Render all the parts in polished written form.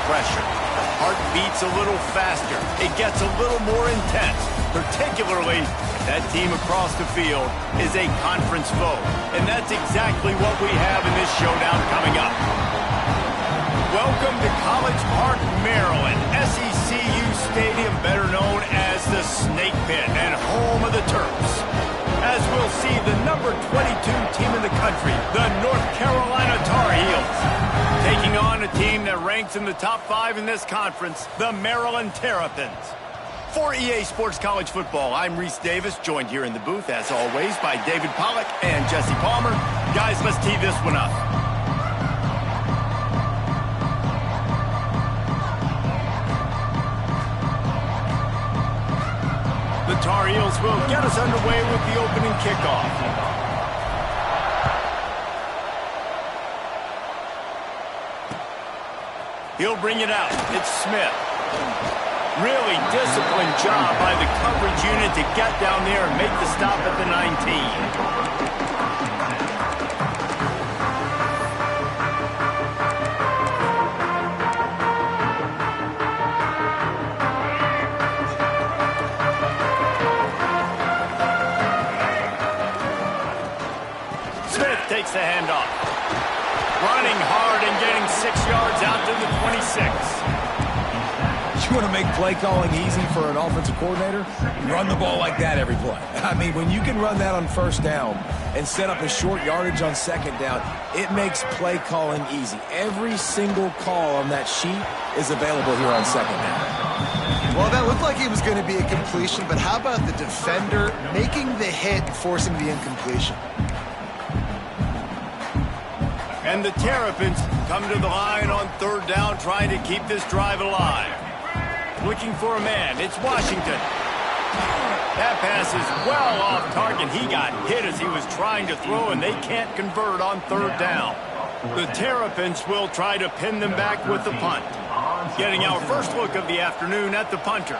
pressure. The heart beats a little faster. It gets a little more intense, particularly if that team across the field is a conference foe. And that's exactly what we have in this showdown coming up. Welcome to College Park, Maryland, SECU Stadium, better known as the Snake Pit and home of the Terps. As we'll see the number 22 team in the country, the North Carolina Tar Heels, taking on a team that ranks in the top 5 in this conference, the Maryland Terrapins. For EA Sports College Football, I'm Reese Davis, joined here in the booth, as always, by David Pollack and Jesse Palmer. Guys, let's tee this one up. The Tar Heels will get us underway with the opening kickoff. He'll bring it out. It's Smith. Really disciplined job by the coverage unit to get down there and make the stop at the 19. Takes the handoff. Running hard and getting 6 yards out to the 26. You want to make play calling easy for an offensive coordinator? Run the ball like that every play. I mean, when you can run that on first down and set up a short yardage on second down, it makes play calling easy. Every single call on that sheet is available here on second down. Well, that looked like it was going to be a completion, but how about the defender making the hit and forcing the incompletion? And the Terrapins come to the line on third down, trying to keep this drive alive. Looking for a man. It's Washington. That pass is well off target. He got hit as he was trying to throw, and they can't convert on third down. The Terrapins will try to pin them back with the punt. Getting our first look of the afternoon at the punter.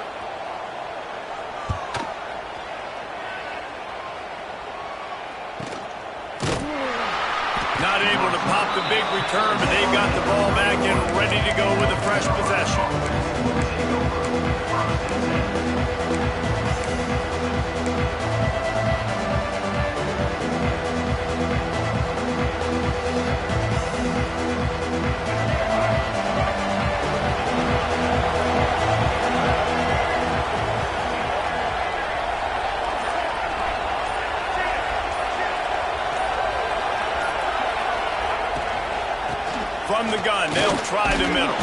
Not able to pop the big return, but they've got the ball back and ready to go with a fresh possession. From the gun, they'll try the middle.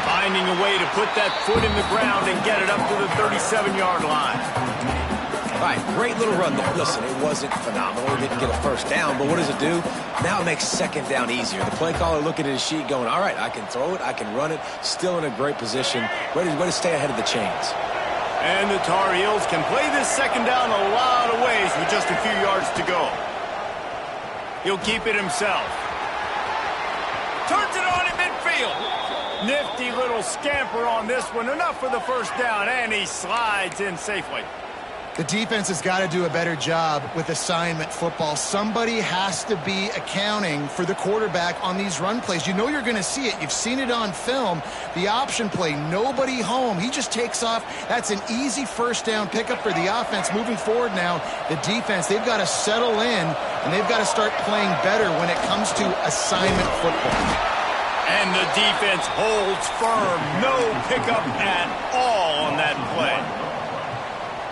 Finding a way to put that foot in the ground and get it up to the 37-yard line. All right, great little run there. Listen, it wasn't phenomenal. He didn't get a first down, but what does it do? Now it makes second down easier. The play caller looking at his sheet going, all right, I can throw it, I can run it, still in a great position, ready to stay ahead of the chains. And the Tar Heels can play this second down a lot of ways with just a few yards to go. He'll keep it himself. Turns it on in midfield. Nifty little scamper on this one. Enough for the first down, and he slides in safely. The defense has got to do a better job with assignment football. Somebody has to be accounting for the quarterback on these run plays. You know you're going to see it. You've seen it on film. The option play, nobody home. He just takes off. That's an easy first down pickup for the offense. Moving forward now, the defense, they've got to settle in, and they've got to start playing better when it comes to assignment football. And the defense holds firm. No pickup at all on that play.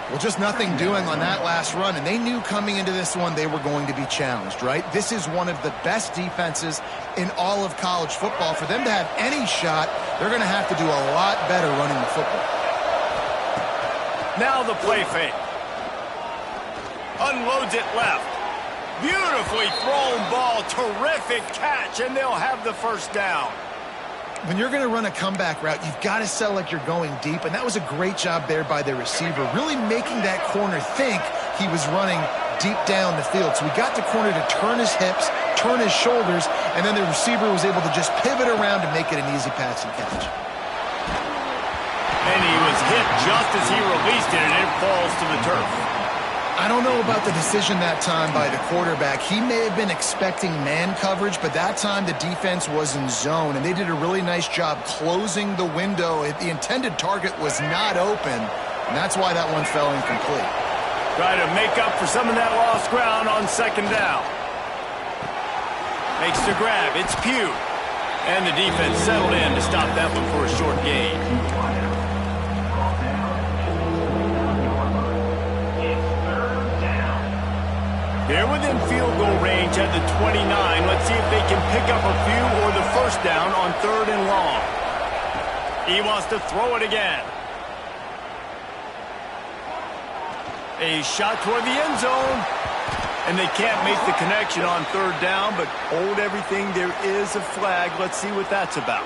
Well, just nothing doing on that last run, and they knew coming into this one they were going to be challenged, right? This is one of the best defenses in all of college football. For them to have any shot, they're going to have to do a lot better running the football. Now the play fake. Unloads it left. Beautifully thrown ball. Terrific catch, and they'll have the first down. When you're going to run a comeback route, you've got to sell like you're going deep, and that was a great job there by the receiver, really making that corner think he was running deep down the field. So we got the corner to turn his hips, turn his shoulders, and then the receiver was able to just pivot around and make it an easy pass and catch. And he was hit just as he released it, and it falls to the turf. I don't know about the decision that time by the quarterback. He may have been expecting man coverage, but that time the defense was in zone, and they did a really nice job closing the window. The intended target was not open, and that's why that one fell incomplete. Try to make up for some of that lost ground on second down. Makes the grab. It's Pugh. And the defense settled in to stop that one for a short gain. They're within field goal range at the 29. Let's see if they can pick up a few or the first down on 3rd and long. He wants to throw it again. A shot toward the end zone. And they can't make the connection on 3rd down, but hold everything. There is a flag. Let's see what that's about.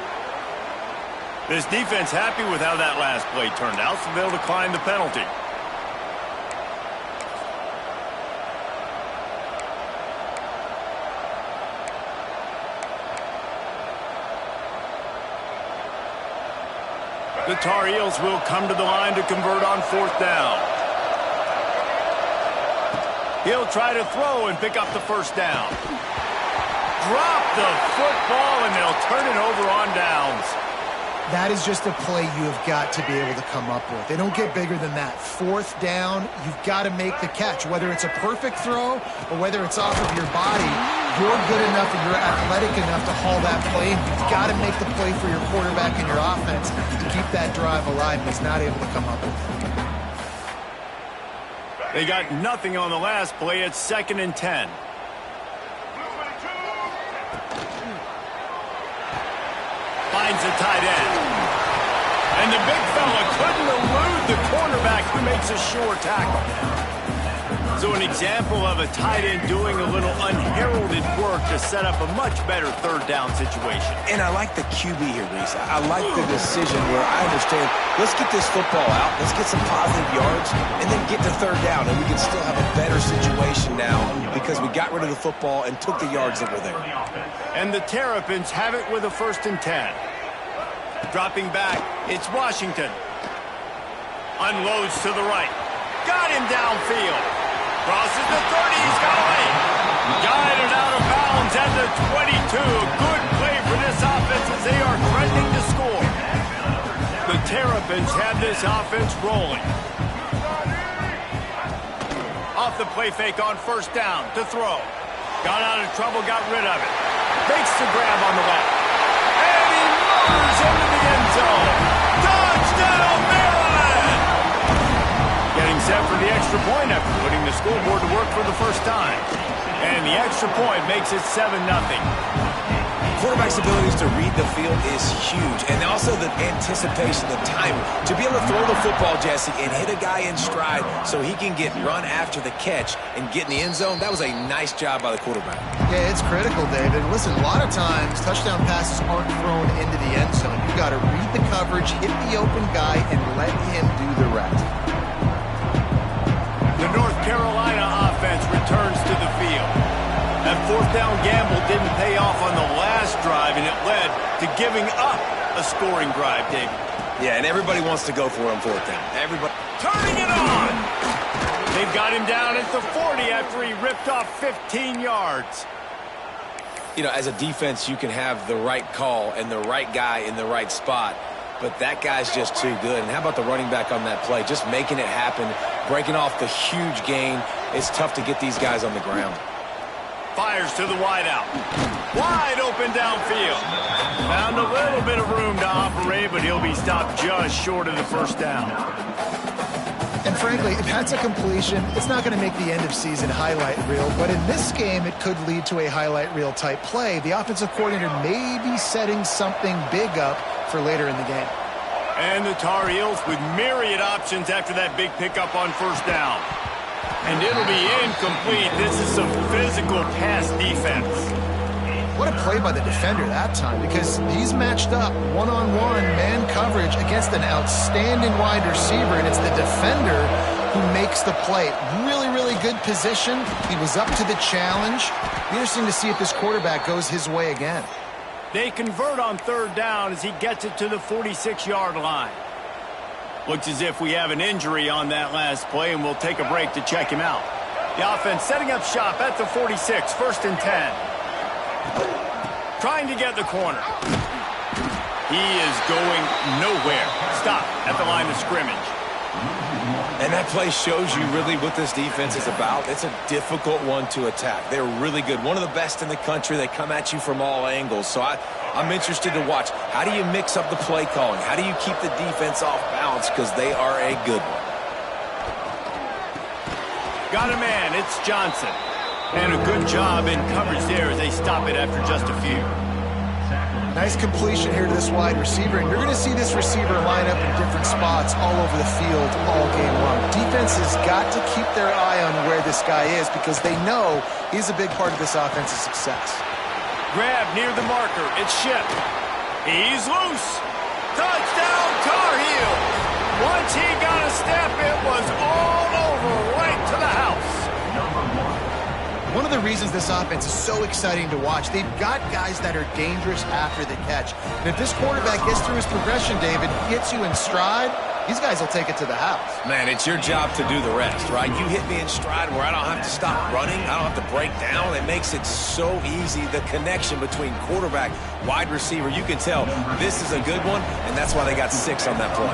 This defense happy with how that last play turned out, so they'll decline the penalty. The Tar Heels will come to the line to convert on 4th down. He'll try to throw and pick up the first down. Drop the football, and they'll turn it over on downs. That is just a play you have got to be able to come up with. They don't get bigger than that. 4th down, you've got to make the catch. Whether it's a perfect throw or whether it's off of your body, you're good enough and you're athletic enough to haul that play, and you've got to make the play for your quarterback and your offense to keep that drive alive. He's not able to come up with it. They got nothing on the last play. It's 2nd and 10. Finds a tight end. And the big fella couldn't elude the cornerback who makes a sure tackle. So an example of a tight end doing a little unheralded work to set up a much better 3rd down situation. And I like the QB here, Reese. I like the decision where I understand, let's get this football out, let's get some positive yards, and then get to 3rd down, and we can still have a better situation now because we got rid of the football and took the yards that were there. And the Terrapins have it with a 1st and 10. Dropping back, it's Washington. Unloads to the right. Got him downfield. Crosses the 30, he's got away. Guided out of bounds at the 22. Good play for this offense as they are threatening to score. The Terrapins have this offense rolling. Off the play fake on 1st down to throw. Got out of trouble, got rid of it. Makes the grab on the left. And he murders into the end zone. Touchdown, Maryland! Getting set for the extra point after putting the scoreboard to work for the first time. And the extra point makes it 7-0. Quarterback's abilities to read the field is huge, and also the anticipation, the timing. To be able to throw the football, Jesse, and hit a guy in stride so he can get run after the catch and get in the end zone, that was a nice job by the quarterback. Yeah, it's critical, David. Listen, a lot of times touchdown passes aren't thrown into the end zone. You've got to read the coverage, hit the open guy, and let him do the rest. The North Carolina offense returns to the field. That 4th down gamble didn't pay off on the last drive, and it led to giving up a scoring drive, David. Yeah, and everybody wants to go for it on 4th down. Everybody turning it on. They've got him down at the 40 after he ripped off 15 yards. You know, as a defense, you can have the right call and the right guy in the right spot, but that guy's just too good. And how about the running back on that play? Just making it happen, breaking off the huge gain. It's tough to get these guys on the ground. Fires to the wideout. Wide open downfield. Found a little bit of room to operate, but he'll be stopped just short of the 1st down. And frankly, if that's a completion, it's not going to make the end-of-season highlight reel. But in this game, it could lead to a highlight reel type play. The offensive coordinator may be setting something big up for later in the game. And the Tar Heels with myriad options after that big pickup on 1st down. And it'll be incomplete. This is some physical pass defense. What a play by the defender that time, because he's matched up one-on-one man coverage against an outstanding wide receiver, and it's the defender who makes the play. Really, really good position. He was up to the challenge. Interesting to see if this quarterback goes his way again. They convert on 3rd down as he gets it to the 46-yard line. Looks as if we have an injury on that last play, and we'll take a break to check him out. The offense setting up shop at the 46, 1st and 10. Trying to get the corner. He is going nowhere. Stop at the line of scrimmage. And that play shows you really what this defense is about. It's a difficult one to attack. They're really good. One of the best in the country. They come at you from all angles. So I'm interested to watch. How do you mix up the play calling? How do you keep the defense off balance? Because they are a good one. Got a man. It's Johnson. And a good job in coverage there as they stop it after just a few. Nice completion here to this wide receiver, and you're going to see this receiver line up in different spots all over the field all game long. Defense has got to keep their eye on where this guy is because they know he's a big part of this offense's success. Grab near the marker. It's Shipp. He's loose. Touchdown, Tar Heels. Once he got a step, it was all over right to the house. One of the reasons this offense is so exciting to watch, they've got guys that are dangerous after the catch. And if this quarterback gets through his progression, David, hits you in stride, these guys will take it to the house. Man, it's your job to do the rest, right? You hit me in stride where I don't have to stop running. I don't have to break down. It makes it so easy, the connection between quarterback, wide receiver. You can tell this is a good one, and that's why they got 6 on that play.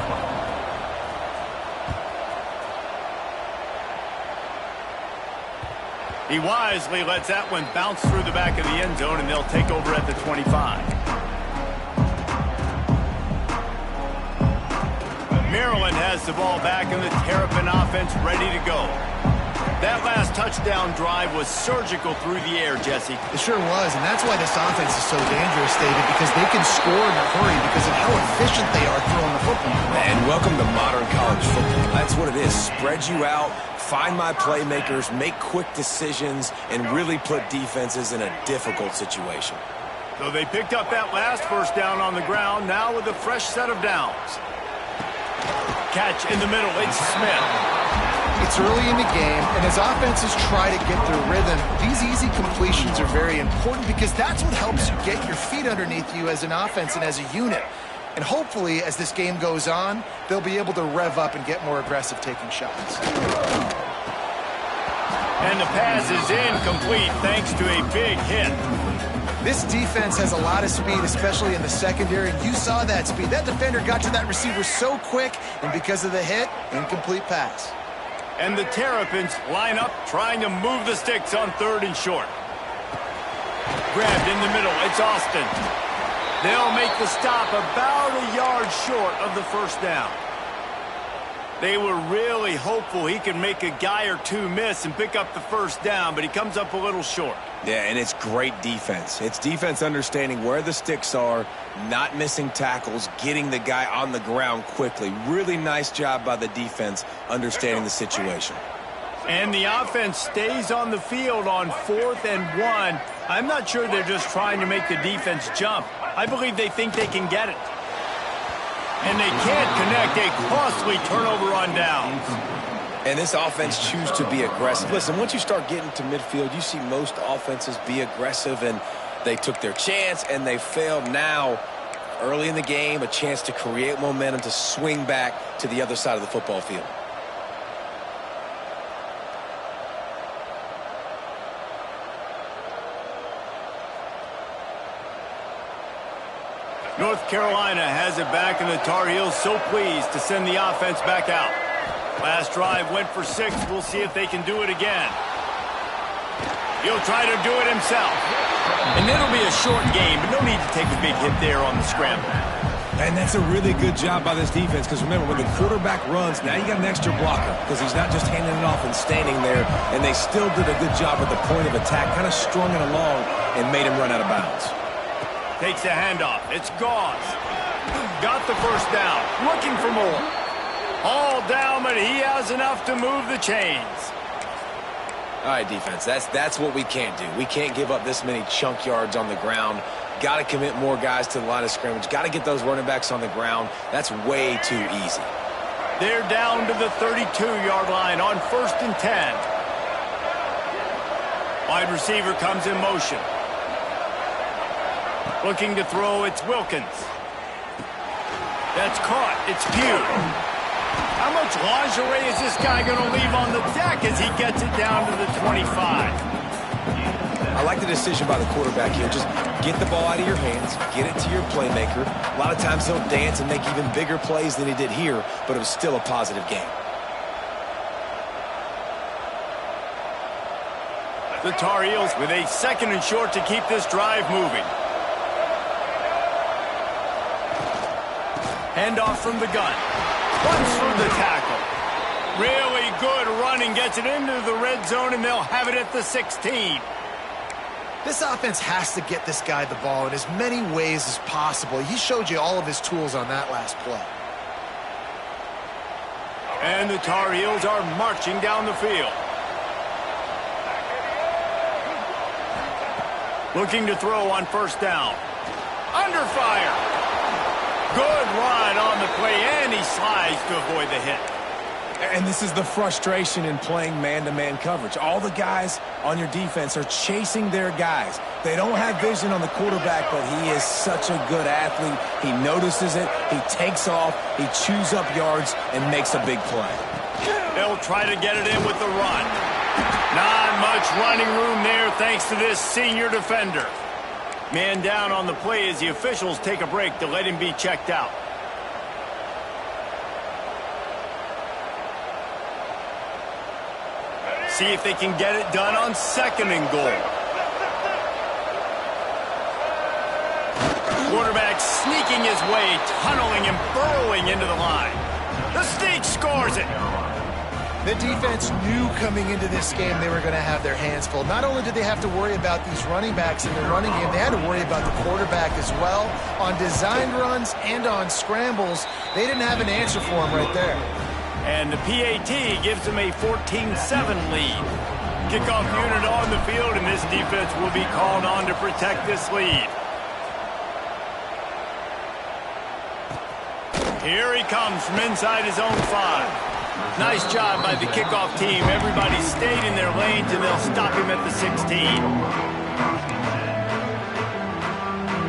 He wisely lets that one bounce through the back of the end zone, and they'll take over at the 25. Maryland has the ball back, and the Terrapin offense ready to go. That last touchdown drive was surgical through the air, Jesse. It sure was, and that's why this offense is so dangerous, David, because they can score in a hurry because of how efficient they are throwing the football. And welcome to modern college football. That's what it is. Spread you out, find my playmakers, make quick decisions, and really put defenses in a difficult situation. So they picked up that last first down on the ground, now with a fresh set of downs. Catch in the middle, it's Smith. It's early in the game, and as offenses try to get their rhythm, these easy completions are very important because that's what helps you get your feet underneath you as an offense and as a unit. And hopefully, as this game goes on, they'll be able to rev up and get more aggressive taking shots. And the pass is incomplete thanks to a big hit. This defense has a lot of speed, especially in the secondary, and you saw that speed. That defender got to that receiver so quick, and because of the hit, incomplete pass. And the Terrapins line up, trying to move the sticks on 3rd and short. Grabbed in the middle, it's Austin. They'll make the stop about a yard short of the first down. They were really hopeful he could make a guy or two miss and pick up the first down, but he comes up a little short. Yeah, and it's great defense. It's defense understanding where the sticks are, not missing tackles, getting the guy on the ground quickly. Really nice job by the defense understanding the situation. And the offense stays on the field on 4th and 1. I'm not sure they're just trying to make the defense jump. I believe they think they can get it. And they can't connect a costly turnover on downs. And this offense chooses to be aggressive. Listen, once you start getting to midfield, you see most offenses be aggressive, and they took their chance, and they failed. Now, early in the game, a chance to create momentum to swing back to the other side of the football field. North Carolina has it back, and the Tar Heels so pleased to send the offense back out. Last drive went for 6. We'll see if they can do it again. He'll try to do it himself. And it'll be a short game, but no need to take a big hit there on the scramble. And that's a really good job by this defense because, remember, when the quarterback runs, now you got an extra blocker because he's not just handing it off and standing there, and they still did a good job at the point of attack, kind of strung it along and made him run out of bounds. Takes a handoff. It's Gauze. Got the first down. Looking for more. All down, but he has enough to move the chains. All right, defense, that's what we can't do. We can't give up this many chunk yards on the ground. Got to commit more guys to the line of scrimmage. Got to get those running backs on the ground. That's way too easy. They're down to the 32-yard line on 1st and 10. Wide receiver comes in motion. Looking to throw, it's Wilkins. That's caught. It's Pugh. How much lingerie is this guy going to leave on the deck as he gets it down to the 25? I like the decision by the quarterback here. Just get the ball out of your hands, get it to your playmaker. A lot of times he'll dance and make even bigger plays than he did here, but it was still a positive game. The Tar Heels with a 2nd and short to keep this drive moving. Handoff from the gun. Runs through the tackle. Really good running. Gets it into the red zone, and they'll have it at the 16. This offense has to get this guy the ball in as many ways as possible. He showed you all of his tools on that last play. And the Tar Heels are marching down the field. Looking to throw on 1st down. Under fire. Good run on the play, and he slides to avoid the hit. And this is the frustration in playing man-to-man coverage. All the guys on your defense are chasing their guys. They don't have vision on the quarterback, but he is such a good athlete. He notices it, he takes off, he chews up yards, and makes a big play. They'll try to get it in with the run. Not much running room there thanks to this senior defender. Man down on the play as the officials take a break to let him be checked out. See if they can get it done on 2nd and goal. Quarterback sneaking his way, tunneling and burrowing into the line. The sneak scores it. The defense knew coming into this game they were going to have their hands full. Not only did they have to worry about these running backs in the running game, they had to worry about the quarterback as well. On designed runs and on scrambles, they didn't have an answer for him right there. And the PAT gives them a 14-7 lead. Kickoff unit on the field, and this defense will be called on to protect this lead. Here he comes from inside his own 5. Nice job by the kickoff team. Everybody stayed in their lanes, and they'll stop him at the 16.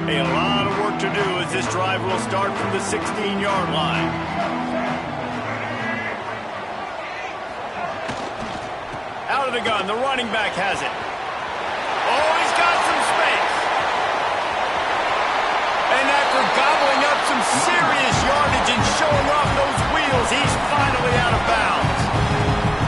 A lot of work to do as this drive will start from the 16-yard line. Out of the gun, the running back has it. Oh, he's got some space. And after gobbling up some serious yardage and showing off those wheels, he's finally out of bounds.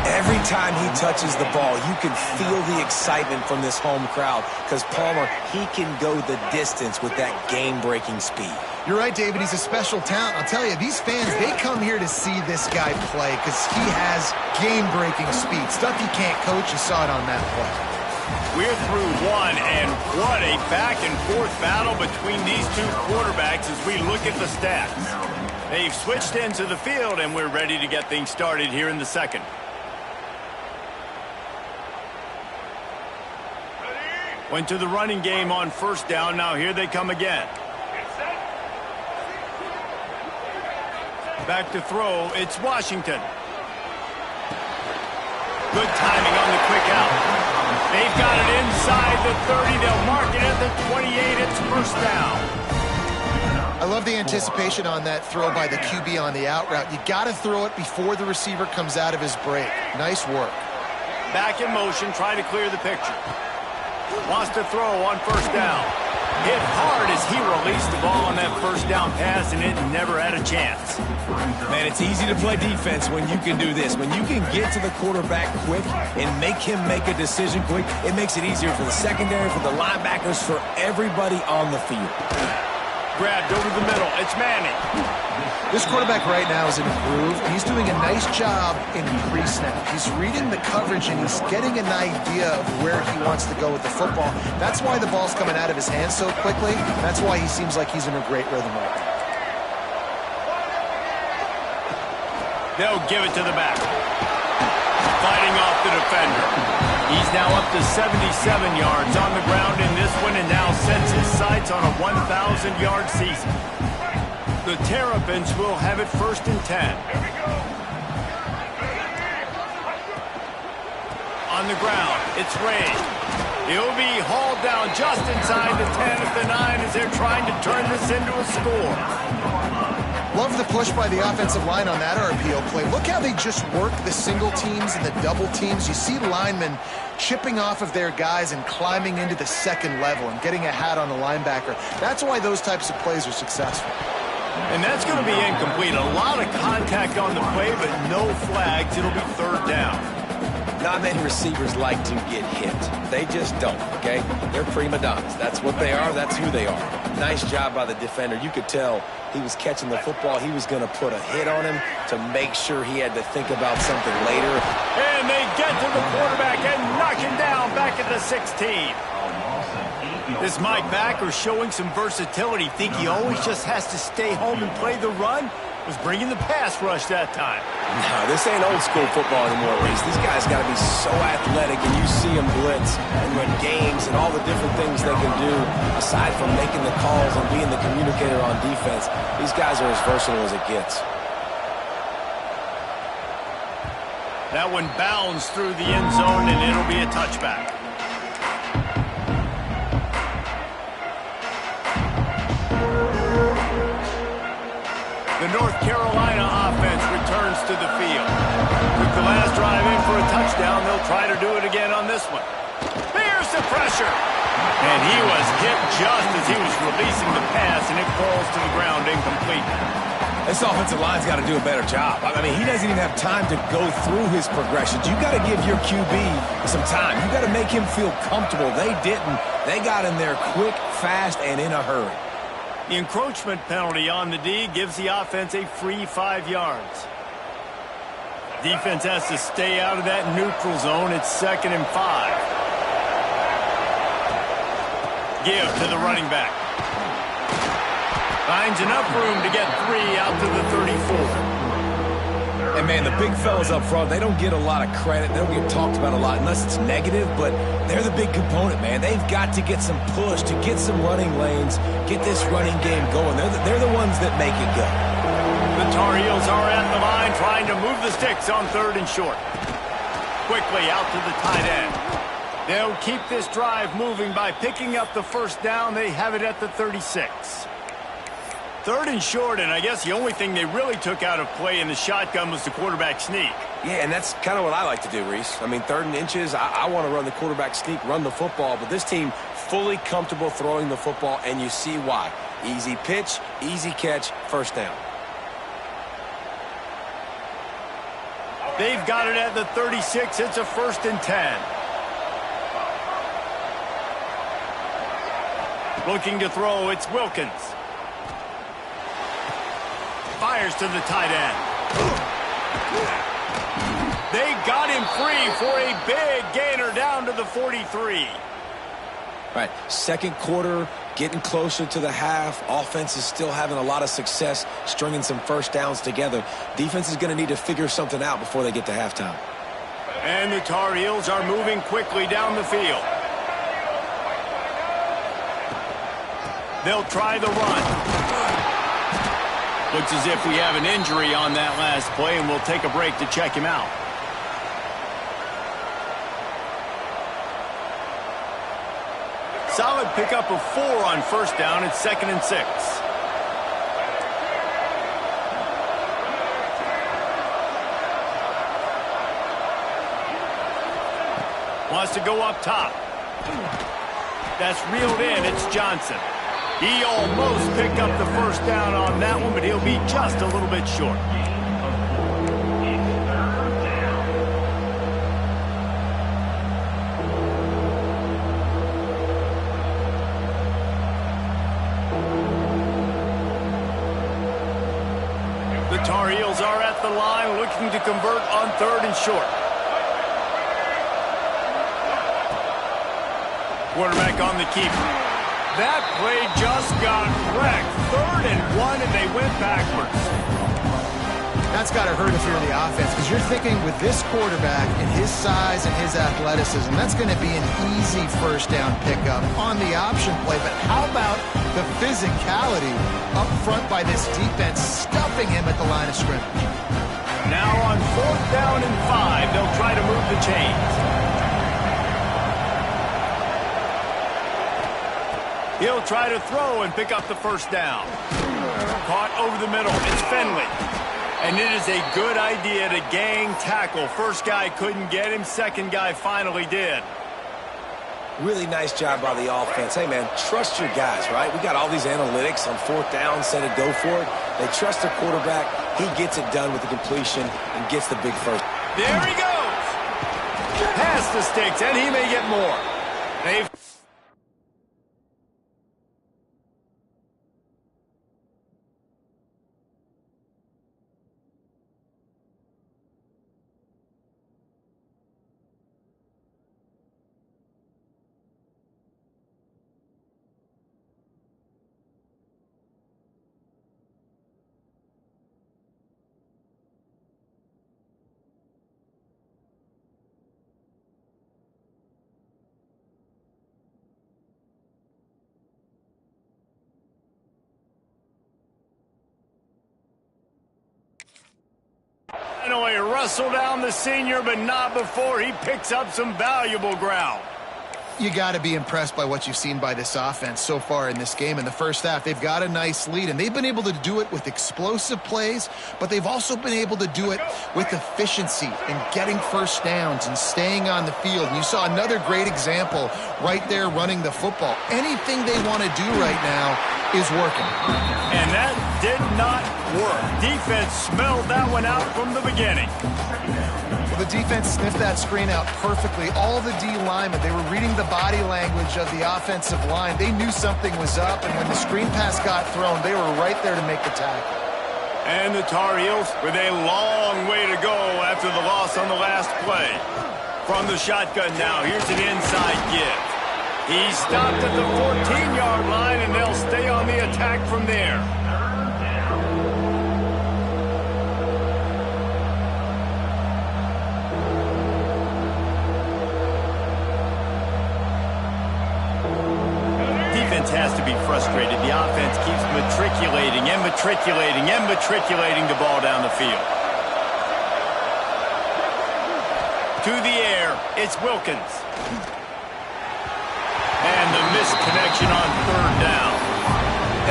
Every time he touches the ball, you can feel the excitement from this home crowd because Palmer, he can go the distance with that game-breaking speed. You're right, David. He's a special talent. I'll tell you, these fans, they come here to see this guy play because he has game-breaking speed. Stuff you can't coach. You saw it on that play. We're through one, and what a back-and-forth battle between these two quarterbacks as we look at the stats. They've switched into the field, and we're ready to get things started here in the 2nd. Went to the running game on 1st down. Now here they come again. Back to throw. It's Washington. Good timing on the quick out. They've got it inside the 30. They'll mark it at the 28. It's 1st down. I love the anticipation on that throw by the QB on the out route. You got to throw it before the receiver comes out of his break. Nice work. Back in motion, trying to clear the picture. Wants to throw on 1st down. Hit hard as he released the ball on that 1st down pass, and it never had a chance. Man, it's easy to play defense when you can do this. When you can get to the quarterback quick and make him make a decision quick, it makes it easier for the secondary, for the linebackers, for everybody on the field. Grabbed over the middle. It's Manning. This quarterback right now is in a groove, and he's doing a nice job in pre-snap. He's reading the coverage, and he's getting an idea of where he wants to go with the football. That's why the ball's coming out of his hands so quickly. That's why he seems like he's in a great rhythm right now. They'll give it to the back. Fighting off the defender. He's now up to 77 yards on the ground in this one, and now sets his sights on a 1,000-yard season. The Terrapins will have it 1st and 10. On the ground, it's Ray. He'll be hauled down just inside the 10 at the 9 as they're trying to turn this into a score. Love the push by the offensive line on that RPO play. Look how they just work the single teams and the double teams. You see linemen chipping off of their guys and climbing into the second level and getting a hat on the linebacker. That's why those types of plays are successful. And that's going to be incomplete. A lot of contact on the play, but no flags. It'll be third down. Not many receivers like to get hit. They just don't, okay? They're prima donnas. That's what they are. That's who they are. Nice job by the defender. You could tell he was catching the football. He was going to put a hit on him to make sure he had to think about something later. And they get to the quarterback and knock him down back at the 16. This Mike Backer showing some versatility. Think he always just has to stay home and play the run? Was bringing the pass rush that time. No, this ain't old school football anymore, Reese. These guys got to be so athletic, and you see them blitz and run games and all the different things they can do aside from making the calls and being the communicator on defense. These guys are as versatile as it gets. That one bounds through the end zone, and it'll be a touchback. The North Carolina offense returns to the field. Took the last drive in for a touchdown. They'll try to do it again on this one. There's the pressure. And he was hit just as he was releasing the pass, and it falls to the ground incomplete. This offensive line's got to do a better job. I mean, he doesn't even have time to go through his progressions. You got to give your QB some time. You got to make him feel comfortable. They didn't. They got in there quick, fast, and in a hurry. The encroachment penalty on the D gives the offense a free 5 yards. Defense has to stay out of that neutral zone. It's 2nd and 5. Give to the running back. Finds enough room to get 3 out to the 34. And, man, the big fellas up front, they don't get a lot of credit. They don't get talked about a lot unless it's negative, but they're the big component, man. They've got to get some push, to get some running lanes, get this running game going. They're the ones that make it go. The Tar Heels are at the line trying to move the sticks on 3rd and short. Quickly out to the tight end. They'll keep this drive moving by picking up the first down. They have it at the 36. 3rd and short, and I guess the only thing they really took out of play in the shotgun was the quarterback sneak. Yeah, and that's kind of what I like to do, Reese. I mean, 3rd and inches, I want to run the quarterback sneak, run the football, but this team fully comfortable throwing the football, and you see why. Easy pitch, easy catch, first down. They've got it at the 36. It's a 1st and 10. Looking to throw, it's Wilkins. Fires to the tight end. They got him free for a big gainer down to the 43. Right, 2nd quarter, getting closer to the half. Offense is still having a lot of success stringing some first downs together. Defense is going to need to figure something out before they get to halftime. And the Tar Heels are moving quickly down the field. They'll try the run. Looks as if we have an injury on that last play, and we'll take a break to check him out. Solid pickup of 4 on first down. It's 2nd and 6. Wants to go up top. That's reeled in. It's Johnson. He almost picked up the first down on that one, but he'll be just a little bit short. The Tar Heels are at the line looking to convert on 3rd and short. Quarterback on the keeper. That play just got wrecked. 3rd and 1, and they went backwards. That's got to hurt if you're the offense, because you're thinking with this quarterback and his size and his athleticism, that's going to be an easy first down pickup on the option play. But how about the physicality up front by this defense, stuffing him at the line of scrimmage? Now on 4th down and 5, they'll try to move the chains. He'll try to throw and pick up the first down. caught over the middle. It's Finley. And it is a good idea to gang tackle. First guy couldn't get him. Second guy finally did. Really nice job by the offense. Hey, man, trust your guys, right? We got all these analytics on fourth down, said it, go for it. They trust their quarterback. He gets it done with the completion and gets the big first. There he goes. Past the sticks, and he may get more. They've... Finally wrestled down the senior, but not before he picks up some valuable ground. You got to be impressed by what you've seen by this offense so far in this game. In the first half, they've got a nice lead, and they've been able to do it with explosive plays, but they've also been able to do it with efficiency and getting first downs and staying on the field. And you saw another great example right there running the football. Anything they want to do right now is working. And that did not work. Defense smelled that one out from the beginning. The defense sniffed that screen out perfectly. All the D linemen, they were reading the body language of the offensive line. They knew something was up, and when the screen pass got thrown, they were right there to make the tackle. And the Tar Heels with a long way to go after the loss on the last play. From the shotgun now, here's an inside give. He stopped at the 14-yard line, and they'll stay on the attack from there. Has to be frustrated. The offense keeps matriculating and matriculating and matriculating the ball down the field. To the air, it's Wilkins. And the missed connection on third down.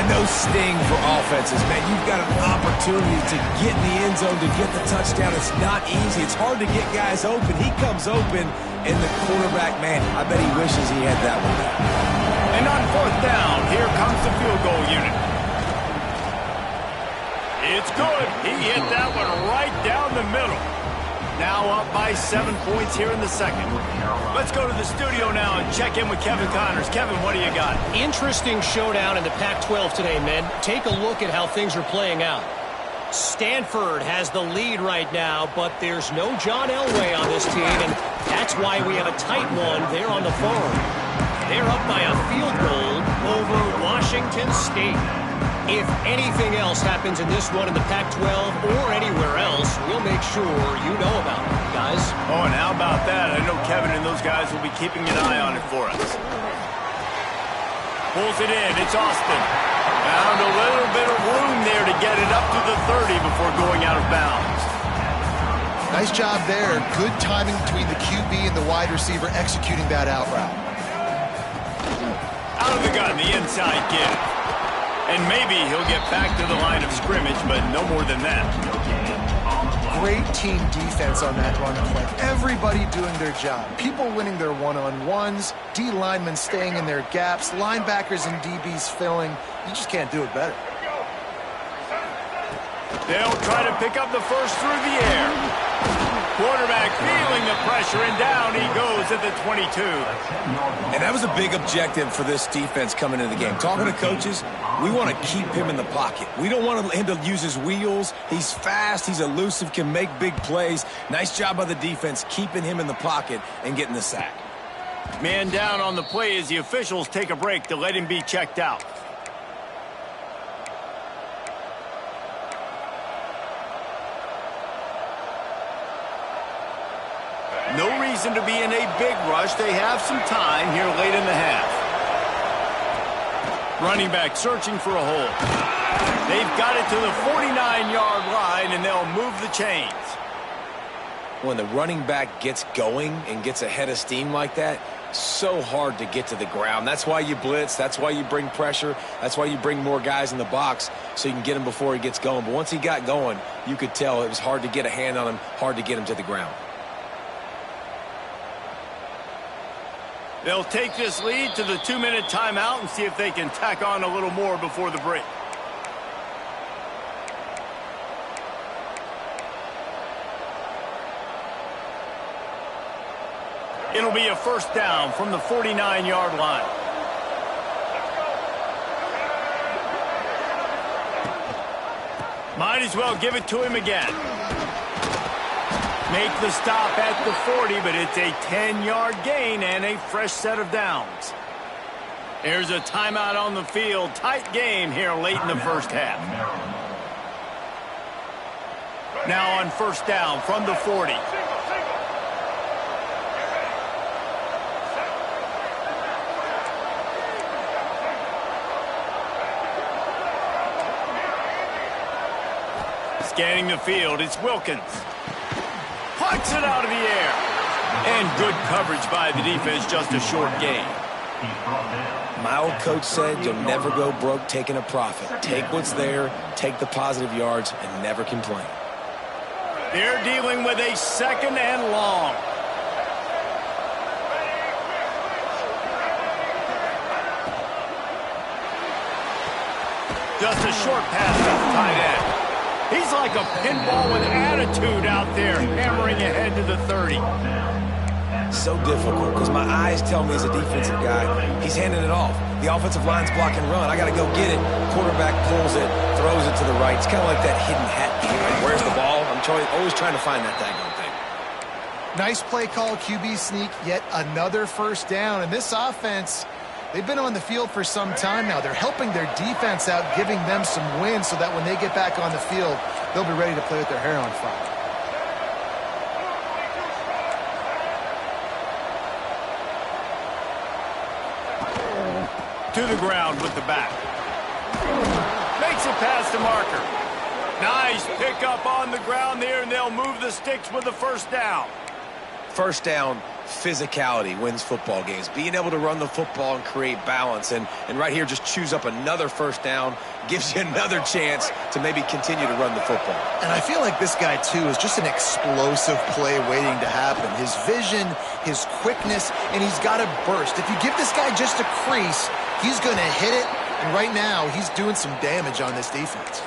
And those sting for offenses, man. You've got an opportunity to get in the end zone, to get the touchdown. It's not easy. It's hard to get guys open. He comes open, and the quarterback, man, I bet he wishes he had that one there. And on fourth down, here comes the field goal unit. It's good. He hit that one right down the middle. Now up by 7 points here in the second. Let's go to the studio now and check in with Kevin Connors. Kevin, what do you got? Interesting showdown in the Pac-12 today, men. Take a look at how things are playing out. Stanford has the lead right now, but there's no John Elway on this team, and that's why we have a tight one there on the farm. They're up by a field goal over Washington State. If anything else happens in this one in the Pac-12 or anywhere else, we'll make sure you know about it, guys. Oh, and how about that? I know Kevin and those guys will be keeping an eye on it for us. Pulls it in. It's Austin. Found a little bit of room there to get it up to the 30 before going out of bounds. Nice job there. Good timing between the QB and the wide receiver executing that out route. Out of the gun, the inside give. And maybe he'll get back to the line of scrimmage, but no more than that. Great team defense on that run play. Everybody doing their job. People winning their one-on-ones, D linemen staying in their gaps, linebackers and DBs filling. You just can't do it better. They'll try to pick up the first through the air. Quarterback feeling the pressure, and down he goes at the 22. And that was a big objective for this defense coming into the game. Talking to coaches, we want to keep him in the pocket. We don't want him to use his wheels. He's fast, he's elusive, can make big plays. Nice job by the defense keeping him in the pocket and getting the sack. Man down on the play as the officials take a break to let him be checked out. No reason to be in a big rush. They have some time here late in the half. Running back searching for a hole. They've got it to the 49-yard line, and they'll move the chains. when the running back gets going and gets a head of steam like that, so hard to get to the ground. That's why you blitz. That's why you bring pressure. That's why you bring more guys in the box so you can get him before he gets going. But once he got going, you could tell it was hard to get a hand on him, hard to get him to the ground. They'll take this lead to the 2-minute timeout and see if they can tack on a little more before the break. It'll be a first down from the 49-yard line. Might as well give it to him again. Make the stop at the 40, but it's a 10-yard gain and a fresh set of downs. There's a timeout on the field. Tight game here late in the first half. Now on first down from the 40. Scanning the field, it's Wilkins. Puts it out of the air. And good coverage by the defense, just a short gain. My old coach said you'll never go broke taking a profit. Take what's there, take the positive yards, and never complain. They're dealing with a second and long. Just a short pass to the tight end. He's like a pinball with attitude out there, hammering ahead to the 30. So difficult because my eyes tell me as a defensive guy, he's handing it off. The offensive line's block and run. I got to go get it. Quarterback pulls it, throws it to the right. It's kind of like that hidden hat game. Like, where's the ball? I'm always trying to find that daggone thing. Nice play call, QB sneak, yet another first down. And this offense, they've been on the field for some time now. They're helping their defense out, giving them some wins so that when they get back on the field, they'll be ready to play with their hair on fire. To the ground with the back. Makes it past the marker. Nice pickup on the ground there, and they'll move the sticks with the first down. First down, physicality wins football games. Being able to run the football and create balance. And right here, just choose up another first down, gives you another chance to maybe continue to run the football. And I feel like this guy, too, is just an explosive play waiting to happen. His vision, his quickness, and he's got a burst. If you give this guy just a crease, he's going to hit it. And right now, he's doing some damage on this defense.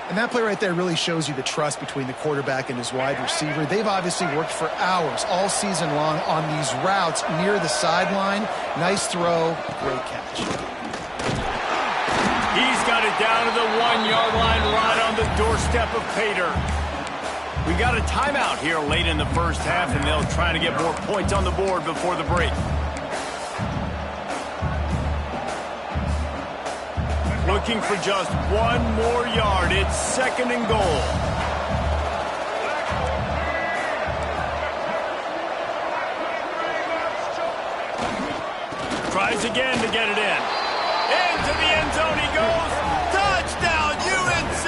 And that play right there really shows you the trust between the quarterback and his wide receiver. They've obviously worked for hours all season long on these routes near the sideline. Nice throw, great catch. He's got it down to the 1-yard line right on the doorstep of Pater. We got a timeout here late in the first half, and they'll try to get more points on the board before the break. Looking for just one more yard. It's second and goal. Tries again to get it in. Into the end zone he goes. Touchdown, UNC!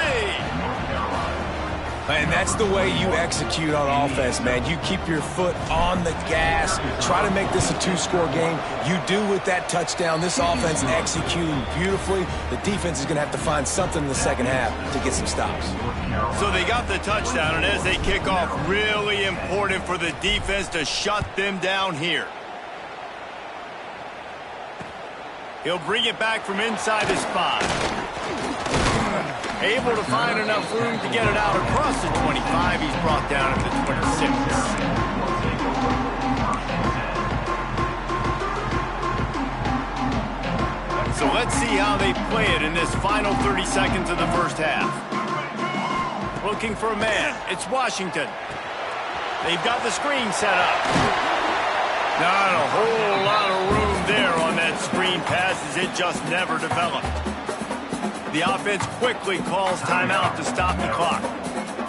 And that's the way you execute on offense, man. You keep your foot on the gas. Try to make this a 2-score game. You do with that touchdown. This offense executing beautifully. The defense is going to have to find something in the second half to get some stops. So they got the touchdown, and as they kick off, really important for the defense to shut them down here. He'll bring it back from inside his spot. Able to find enough room to get it out across the 25. He's brought down at the 26. So let's see how they play it in this final 30 seconds of the first half. Looking for a man. It's Washington. They've got the screen set up. Not a whole lot of room there on that screen pass as it just never developed. The offense quickly calls timeout to stop the clock.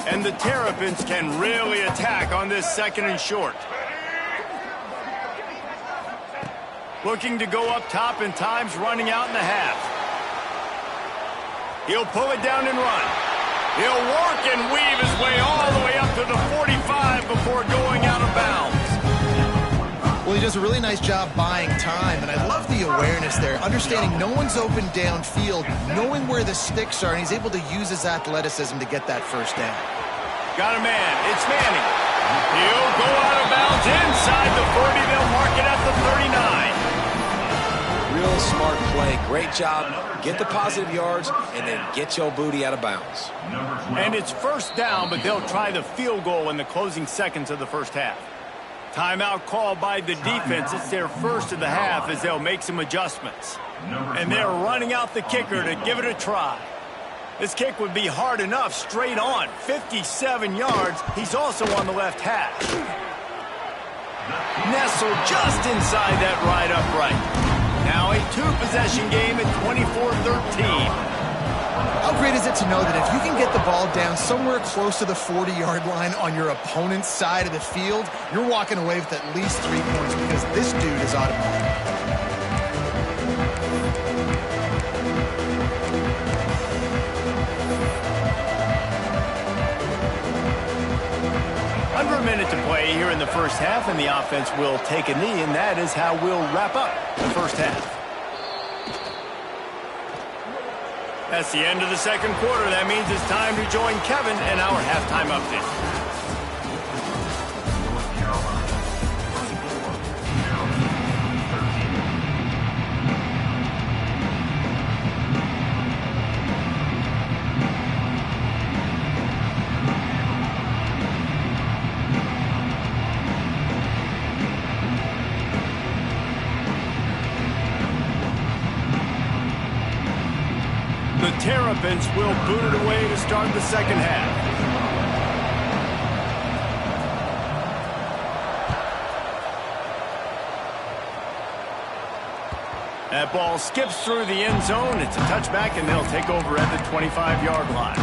And the Terrapins can really attack on this second and short. Looking to go up top, and time's running out in the half. He'll pull it down and run. He'll work and weave his way all the way up to the 45 before going out of bounds. Well, he does a really nice job buying time, and I love the awareness there, understanding no one's open downfield, knowing where the sticks are, and he's able to use his athleticism to get that first down. Got a man. It's Manning. He'll go out of bounds inside the 40. They'll mark it at the 39. Real smart play. Great job. Get the positive yards, and then get your booty out of bounds. And it's first down, but they'll try the field goal in the closing seconds of the first half. Timeout called by the defense. It's their first of the half as they'll make some adjustments. And they're running out the kicker to give it a try. This kick would be hard enough straight on. 57 yards. He's also on the left hash. Nestled just inside that right upright. Now a two-possession game at 24-13. How great is it to know that if you can get the ball down somewhere close to the 40-yard line on your opponent's side of the field, you're walking away with at least 3 points because this dude is automatic. Under a minute to play here in the first half, and the offense will take a knee, and that is how we'll wrap up the first half. That's the end of the second quarter. That means it's time to join Kevin and our halftime update. The Terrapins will boot it away to start the second half. That ball skips through the end zone. It's a touchback, and they'll take over at the 25-yard line.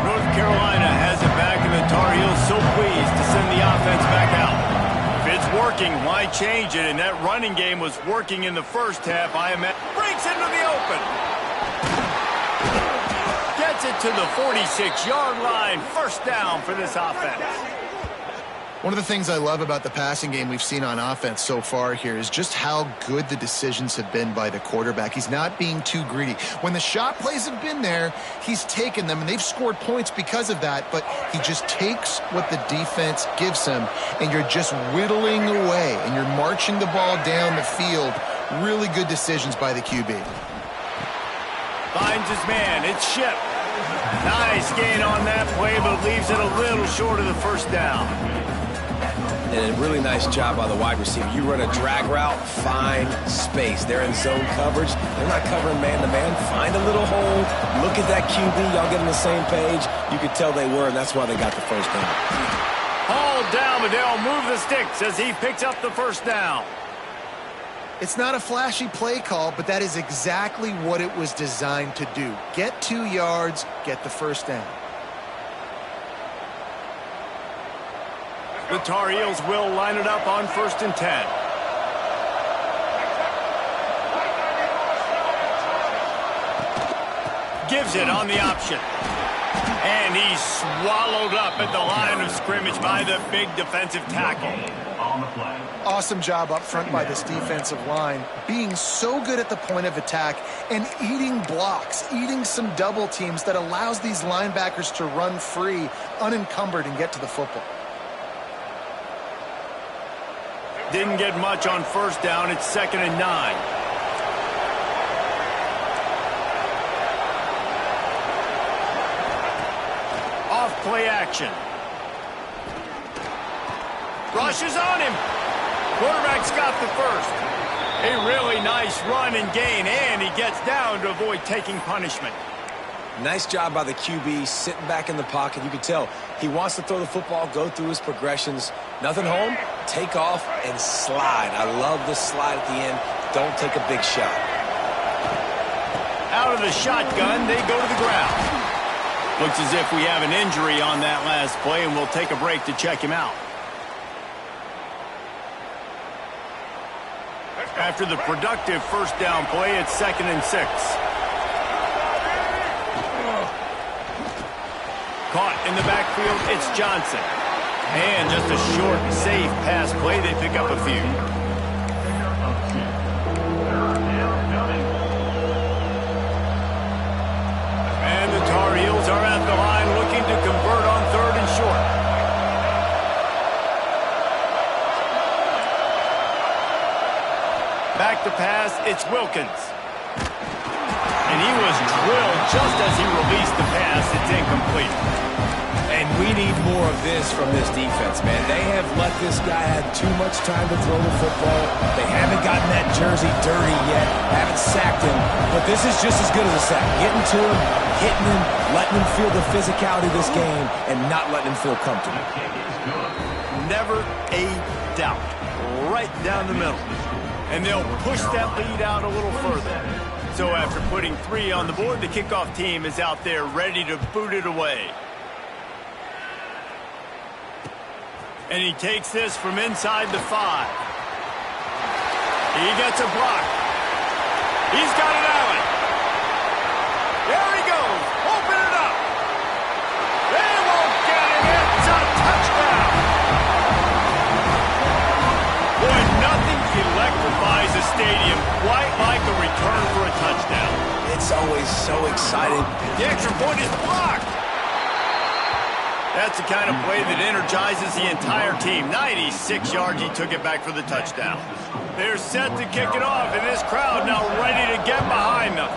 North Carolina has it back, and the Tar Heels so pleased to send the offense back out. If it's working, why change it? And that running game was working in the first half. I imagine breaks into the open. Gets it to the 46-yard line. First down for this offense. One of the things I love about the passing game we've seen on offense so far here is just how good the decisions have been by the quarterback. He's not being too greedy. When the shot plays have been there, he's taken them, and they've scored points because of that, but he just takes what the defense gives him, and you're just whittling away, and you're marching the ball down the field. Really good decisions by the QB. Finds his man. It's Ship. Nice gain on that play, but leaves it a little short of the first down. And a really nice job by the wide receiver. You run a drag route, find space. They're in zone coverage. They're not covering man-to-man. Find a little hole. Look at that QB. Y'all get on the same page. You could tell they were, and that's why they got the first down. Hauled down, but they'll move the sticks as he picks up the first down. It's not a flashy play call, but that is exactly what it was designed to do. Get 2 yards, get the first down. The Tar Heels will line it up on 1st and 10. Gives it on the option. And he's swallowed up at the line of scrimmage by the big defensive tackle. Awesome job up front by this defensive line, being so good at the point of attack and eating blocks, eating some double teams that allows these linebackers to run free, unencumbered, and get to the football. Didn't get much on first down. It's 2nd and 9. Off play action. Rushes on him. Quarterback's got the first. A really nice run and gain, and he gets down to avoid taking punishment. Nice job by the QB sitting back in the pocket. You can tell he wants to throw the football, go through his progressions. Nothing home, take off, and slide. I love the slide at the end. Don't take a big shot. Out of the shotgun, they go to the ground. Looks as if we have an injury on that last play, and we'll take a break to check him out. After the productive first down play, it's 2nd and 6. Caught in the backfield, it's Johnson. And just a short, safe pass play, they pick up a few. And the Tar Heels are at the line looking to convert on 3rd and short. Back to pass, it's Wilkins. And he was drilled just as he released the pass. It's incomplete. And we need more of this from this defense, man. They have let this guy have too much time to throw the football. They haven't gotten that jersey dirty yet, haven't sacked him. But this is just as good as a sack. Getting to him, hitting him, letting him feel the physicality of this game, and not letting him feel comfortable. Never a doubt. Right down the middle. And they'll push that lead out a little further. So after putting 3 on the board, the kickoff team is out there ready to boot it away. And he takes this from inside the 5. He gets a block. He's got an alley. There he goes. Open it up. They won't get it. It's a touchdown. Boy, nothing electrifies a stadium quite like a return for a touchdown. It's always so exciting. The extra point is blocked. That's the kind of play that energizes the entire team. 96 yards, he took it back for the touchdown. They're set to kick it off, and this crowd now ready to get behind them.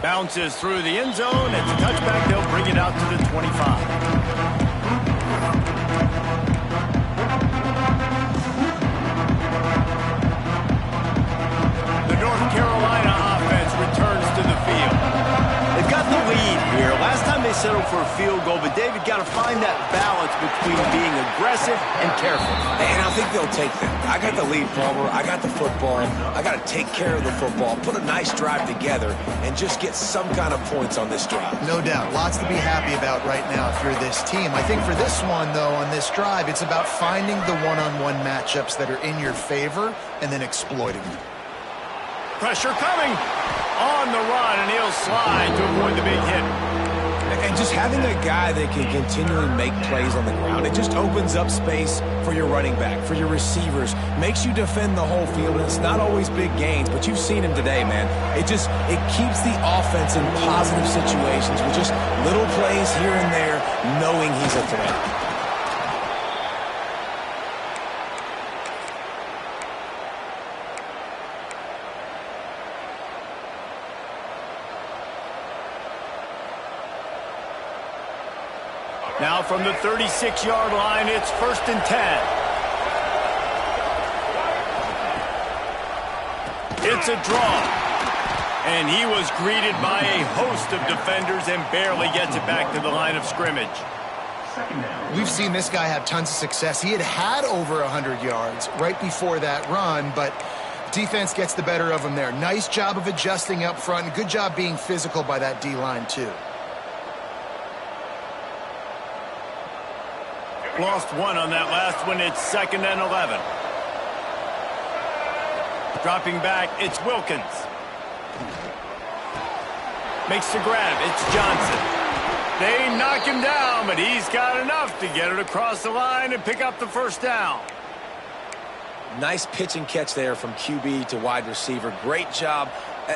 Bounces through the end zone. It's a touchback. They'll bring it out to the 25. The North Carolina offense returns to the field. They've got the lead here. Last time they settled for a field goal, but David got to find that balance between being aggressive and careful. And I think they'll take that. I got the lead, Palmer. I got the football. I got to take care of the football, put a nice drive together, and just get some kind of points on this drive. No doubt. Lots to be happy about right now if you're this team. I think for this one, though, on this drive, it's about finding the one-on-one matchups that are in your favor and then exploiting them. Pressure coming on the run, and he'll slide to avoid the big hit. And just having a guy that can continually make plays on the ground, it just opens up space for your running back, for your receivers, makes you defend the whole field, and it's not always big gains, but you've seen him today, man. It keeps the offense in positive situations with just little plays here and there, knowing he's a threat. Now from the 36-yard line, it's 1st and 10. It's a draw. And he was greeted by a host of defenders and barely gets it back to the line of scrimmage. We've seen this guy have tons of success. He had over 100 yards right before that run, but defense gets the better of him there. Nice job of adjusting up front, and good job being physical by that D-line, too. Lost one on that last one. It's 2nd and 11. Dropping back, it's Wilkins. Makes the grab, it's Johnson. They knock him down, but he's got enough to get it across the line and pick up the 1st down. Nice pitch and catch there from QB to wide receiver. Great job.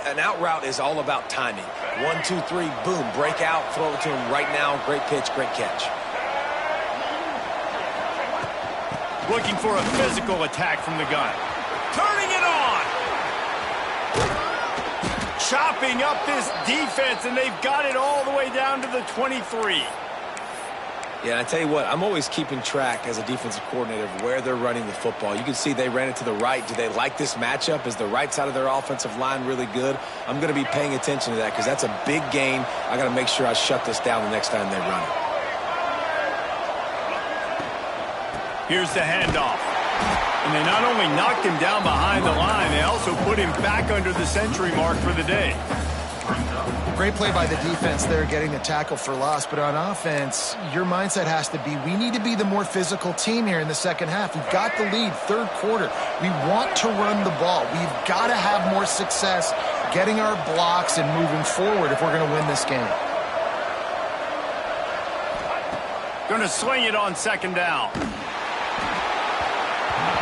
An out route is all about timing. 1, 2, 3, boom, break out, throw it to him right now. Great pitch, great catch. Looking for a physical attack from the gun. Turning it on. Chopping up this defense, and they've got it all the way down to the 23. Yeah, I tell you what, I'm always keeping track as a defensive coordinator of where they're running the football. You can see they ran it to the right. Do they like this matchup? Is the right side of their offensive line really good? I'm going to be paying attention to that because that's a big game. I got to make sure I shut this down the next time they run it. Here's the handoff. And they not only knocked him down behind the line, they also put him back under the century mark for the day. Great play by the defense there, getting the tackle for loss. But on offense, your mindset has to be, we need to be the more physical team here in the second half. We've got the lead, third quarter. We want to run the ball. We've got to have more success getting our blocks and moving forward if we're going to win this game. Going to swing it on second down.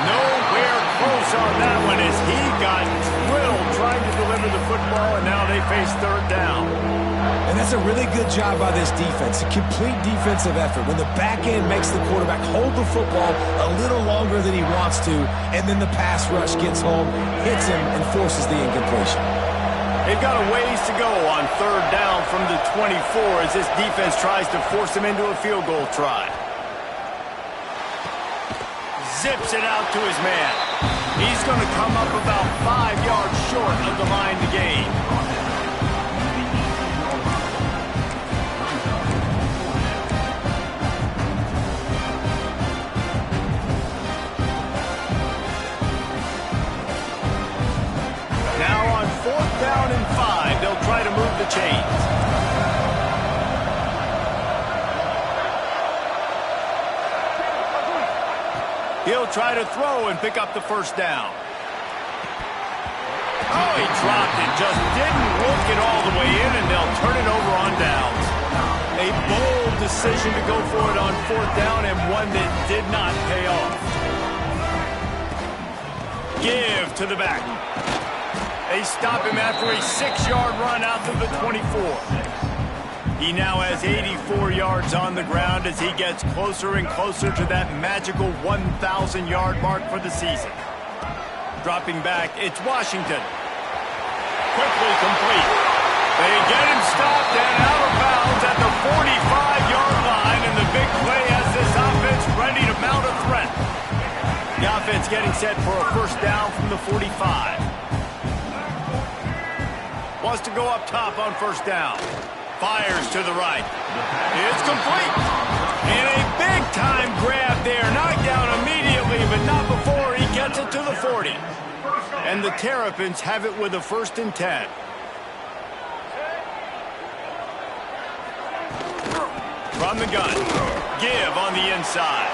Nowhere close on that one as he got drilled trying to deliver the football, and now they face third down. And that's a really good job by this defense, a complete defensive effort. When the back end makes the quarterback hold the football a little longer than he wants to, and then the pass rush gets home, hits him, and forces the incompletion. They've got a ways to go on third down from the 24 as this defense tries to force him into a field goal try. Zips it out to his man. He's going to come up about 5 yards short of the line to gain. Now on fourth down and 5, they'll try to move the chains. He'll try to throw and pick up the first down. Oh, he dropped it. Just didn't look it all the way in, and they'll turn it over on downs. A bold decision to go for it on fourth down, and one that did not pay off. Give to the back. They stop him after a 6-yard run out to the 24. He now has 84 yards on the ground as he gets closer and closer to that magical 1,000-yard mark for the season. Dropping back, it's Washington. Quickly complete. They get him stopped and out of bounds at the 45-yard line, and the big play has this offense ready to mount a threat. The offense getting set for a first down from the 45. Wants to go up top on first down. Fires to the right. It's complete. And a big-time grab there. Knocked down immediately, but not before he gets it to the 40. And the Terrapins have it with a 1st and 10. From the gun. Give on the inside.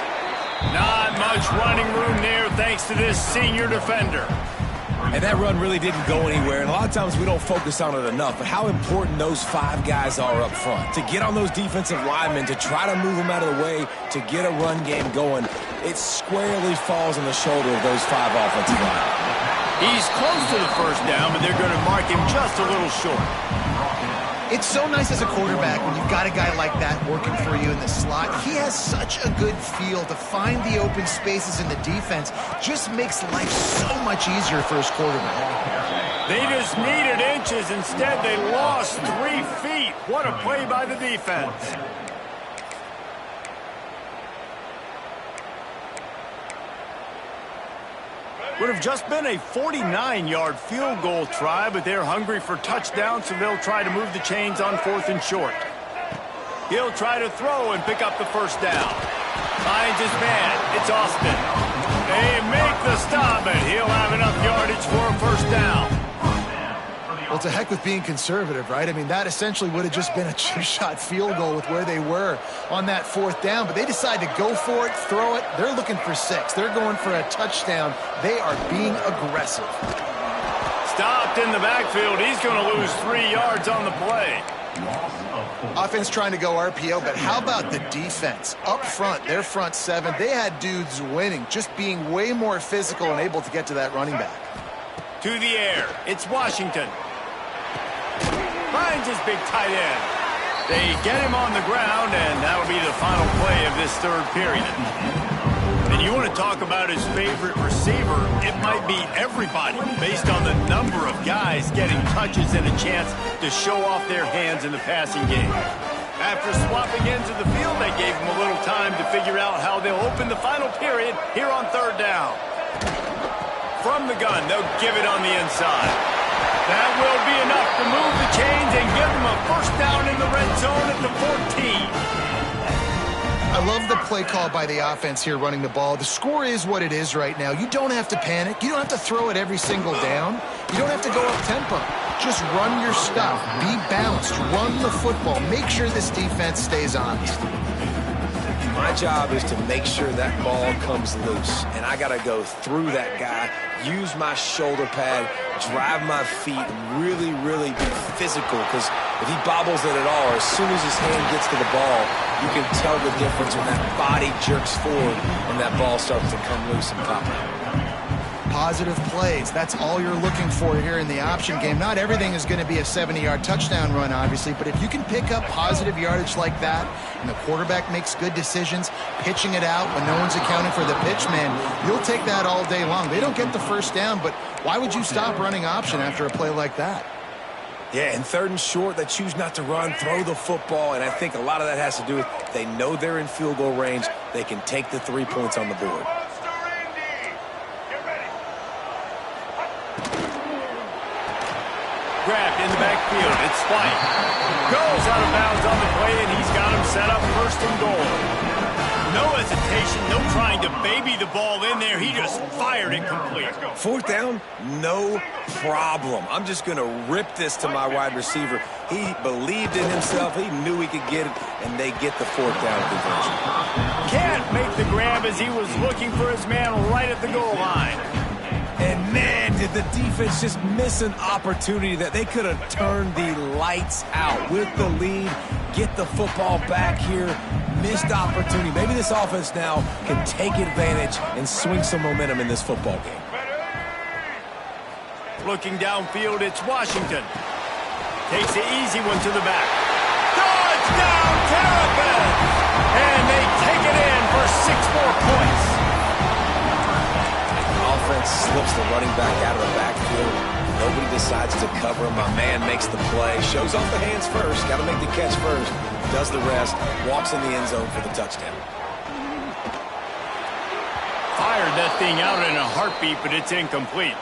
Not much running room there thanks to this senior defender. And that run really didn't go anywhere, and a lot of times we don't focus on it enough, but how important those 5 guys are up front. To get on those defensive linemen, to try to move them out of the way, to get a run game going, it squarely falls on the shoulder of those 5 offensive linemen. He's close to the first down, but they're going to mark him just a little short. It's so nice as a quarterback when you've got a guy like that working for you in the slot. He has such a good feel to find the open spaces in the defense. Just makes life so much easier for his quarterback. They just needed inches. Instead, they lost 3 feet. What a play by the defense. Would have just been a 49-yard field goal try, but they're hungry for touchdowns, so they'll try to move the chains on 4th and short. He'll try to throw and pick up the first down. Finds his man. It's Austin. They make the stop, and he'll have enough yardage for a first down. Well, to heck with being conservative, right? I mean, that essentially would have just been a chip-shot field goal with where they were on that 4th down. But they decide to go for it, throw it. They're looking for 6. They're going for a touchdown. They are being aggressive. Stopped in the backfield. He's going to lose 3 yards on the play. Offense trying to go RPO, but how about the defense? Up front, their front 7, they had dudes winning, just being way more physical and able to get to that running back. To the air. It's Washington. Finds his big tight end. They get him on the ground, and that'll be the final play of this 3rd period. And you want to talk about his favorite receiver, it might be everybody based on the number of guys getting touches and a chance to show off their hands in the passing game. After swapping ends of the field, they gave him a little time to figure out how they'll open the final period here on 3rd down. From the gun, they'll give it on the inside. That will be enough to move the chains and give them a first down in the red zone at the 14. I love the play call by the offense here running the ball. The score is what it is right now. You don't have to panic. You don't have to throw it every single down. You don't have to go up tempo. Just run your stuff. Be balanced. Run the football. Make sure this defense stays honest. My job is to make sure that ball comes loose, and I got to go through that guy, use my shoulder pad, drive my feet, really, really be physical, because if he bobbles it at all, as soon as his hand gets to the ball, you can tell the difference when that body jerks forward and that ball starts to come loose and pop out. Positive plays. That's all you're looking for here in the option game. Not everything is going to be a 70-yard touchdown run, obviously, but if you can pick up positive yardage like that and the quarterback makes good decisions, pitching it out when no one's accounting for the pitch, man, you'll take that all day long. They don't get the first down, but why would you stop running option after a play like that? Yeah, and 3rd and short, they choose not to run, throw the football, and I think a lot of that has to do with they know they're in field goal range. They can take the 3 points on the board. Grabbed in the backfield. It's White. Goes out of bounds on the play, and he's got him set up 1st and goal. No hesitation, no trying to baby the ball in there. He just fired it complete. 4th down, no problem. I'm just going to rip this to my wide receiver. He believed in himself. He knew he could get it, and they get the 4th down conversion. Can't make the grab as he was looking for his man right at the goal line. And, man, did the defense just miss an opportunity that they could have turned the lights out with the lead, get the football back here, missed opportunity. Maybe this offense now can take advantage and swing some momentum in this football game. Looking downfield, it's Washington. Takes the easy one to the back. Touchdown, Terrapins! And they take it in for 6 more points. Offense slips the running back out of the backfield. Nobody decides to cover him. My man makes the play. Shows off the hands first. Got to make the catch first. Does the rest. Walks in the end zone for the touchdown. Fired that thing out in a heartbeat, but it's incomplete.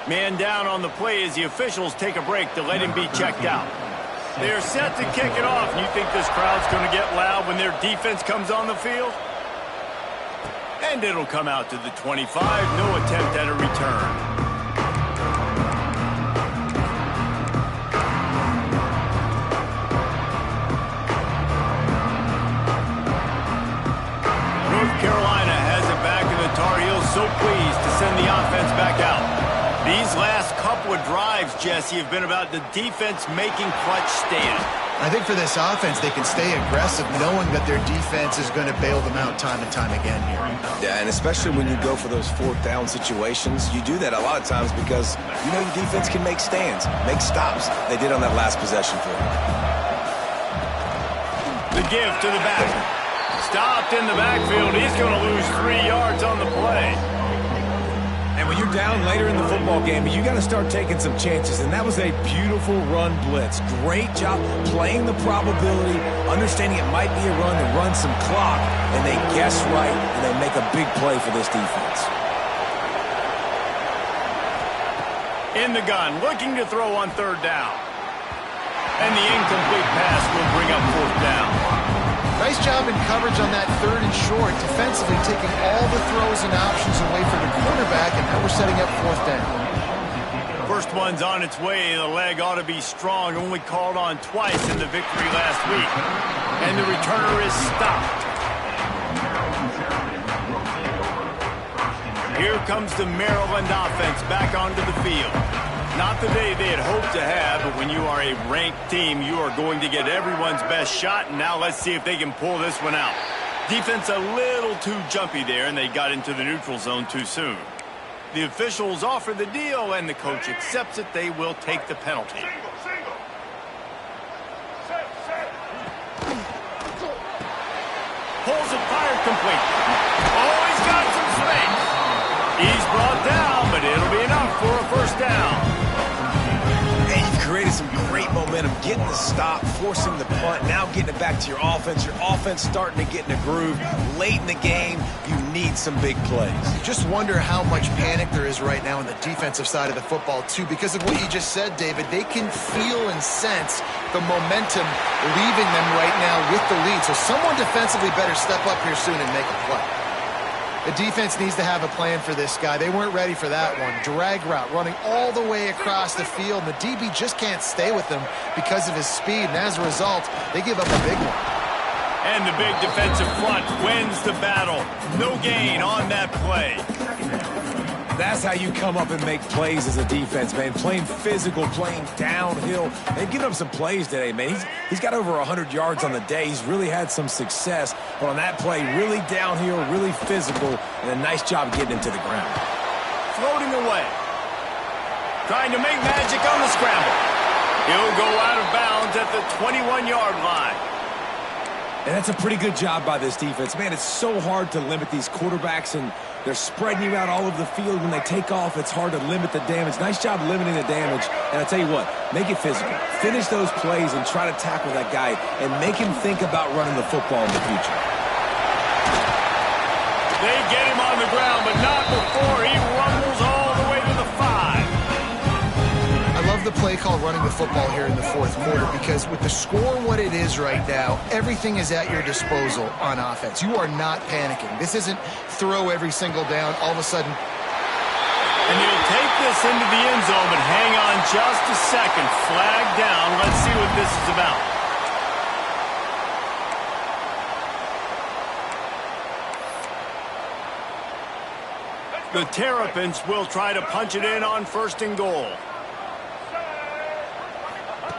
Man down on the play as the officials take a break to let him be checked out. They're set to kick it off. You think this crowd's going to get loud when their defense comes on the field? And it'll come out to the 25. No attempt at a return. North Carolina has it back, and the Tar Heels so pleased to send the offense back out. These last couple of drives, Jesse, have been about the defense making clutch stand. I think for this offense, they can stay aggressive knowing that their defense is going to bail them out time and time again here. Yeah, and especially when you go for those 4th down situations, you do that a lot of times because you know your defense can make stands, make stops. They did on that last possession for them. The give to the back. Stopped in the backfield. He's going to lose 3 yards on the play. And when you're down later in the football game, you got to start taking some chances. And that was a beautiful run blitz. Great job playing the probability, understanding it might be a run to run some clock. And they guess right, and they make a big play for this defense. In the gun, looking to throw on 3rd down. And the incomplete pass will bring up 4th down. Nice job in coverage on that 3rd and short, defensively taking all the throws and options away from the quarterback, and now we're setting up 4th down. First one's on its way. The leg ought to be strong. Only called on twice in the victory last week. And the returner is stopped. Here comes the Maryland offense back onto the field. Not the day they had hoped to have, but when you are a ranked team, you are going to get everyone's best shot, and now let's see if they can pull this one out. Defense a little too jumpy there, and they got into the neutral zone too soon. The officials offer the deal, and the coach accepts it. They will take the penalty. Pulls it, fired complete. Oh, he's got some space. He's brought down, but it'll be enough for a 1st down. And you've created some great momentum, getting the stop, forcing the punt, now getting it back to your offense. Your offense starting to get in a groove. Late in the game, you need some big plays. Just wonder how much panic there is right now on the defensive side of the football, too. Because of what you just said, David, they can feel and sense the momentum leaving them right now with the lead. So someone defensively better step up here soon and make a play. The defense needs to have a plan for this guy. They weren't ready for that one. Drag route running all the way across the field. And the DB just can't stay with him because of his speed. And as a result, they give up a big one. And the big defensive front wins the battle. No gain on that play. That's how you come up and make plays as a defense, man. Playing physical, playing downhill. They've given up some plays today, man. He's got over 100 yards on the day. He's really had some success. But on that play, really downhill, really physical, and a nice job getting him to the ground. Floating away. Trying to make magic on the scramble. He'll go out of bounds at the 21-yard line. And that's a pretty good job by this defense. Man, it's so hard to limit these quarterbacks, and they're spreading you out all over the field. When they take off, it's hard to limit the damage. Nice job limiting the damage. And I tell you what, make it physical. Finish those plays and try to tackle that guy and make him think about running the football in the future. They get him on the ground, but not before he rumbles all the way to the 5. I love the play call running the football here in the fourth quarter because with the score what it is right now, everything is at your disposal on offense. You are not panicking. This isn't throw every single down all of a sudden. And he'll take this into the end zone, but hang on just a second. Flag down. Let's see what this is about. The Terrapins will try to punch it in on 1st and goal.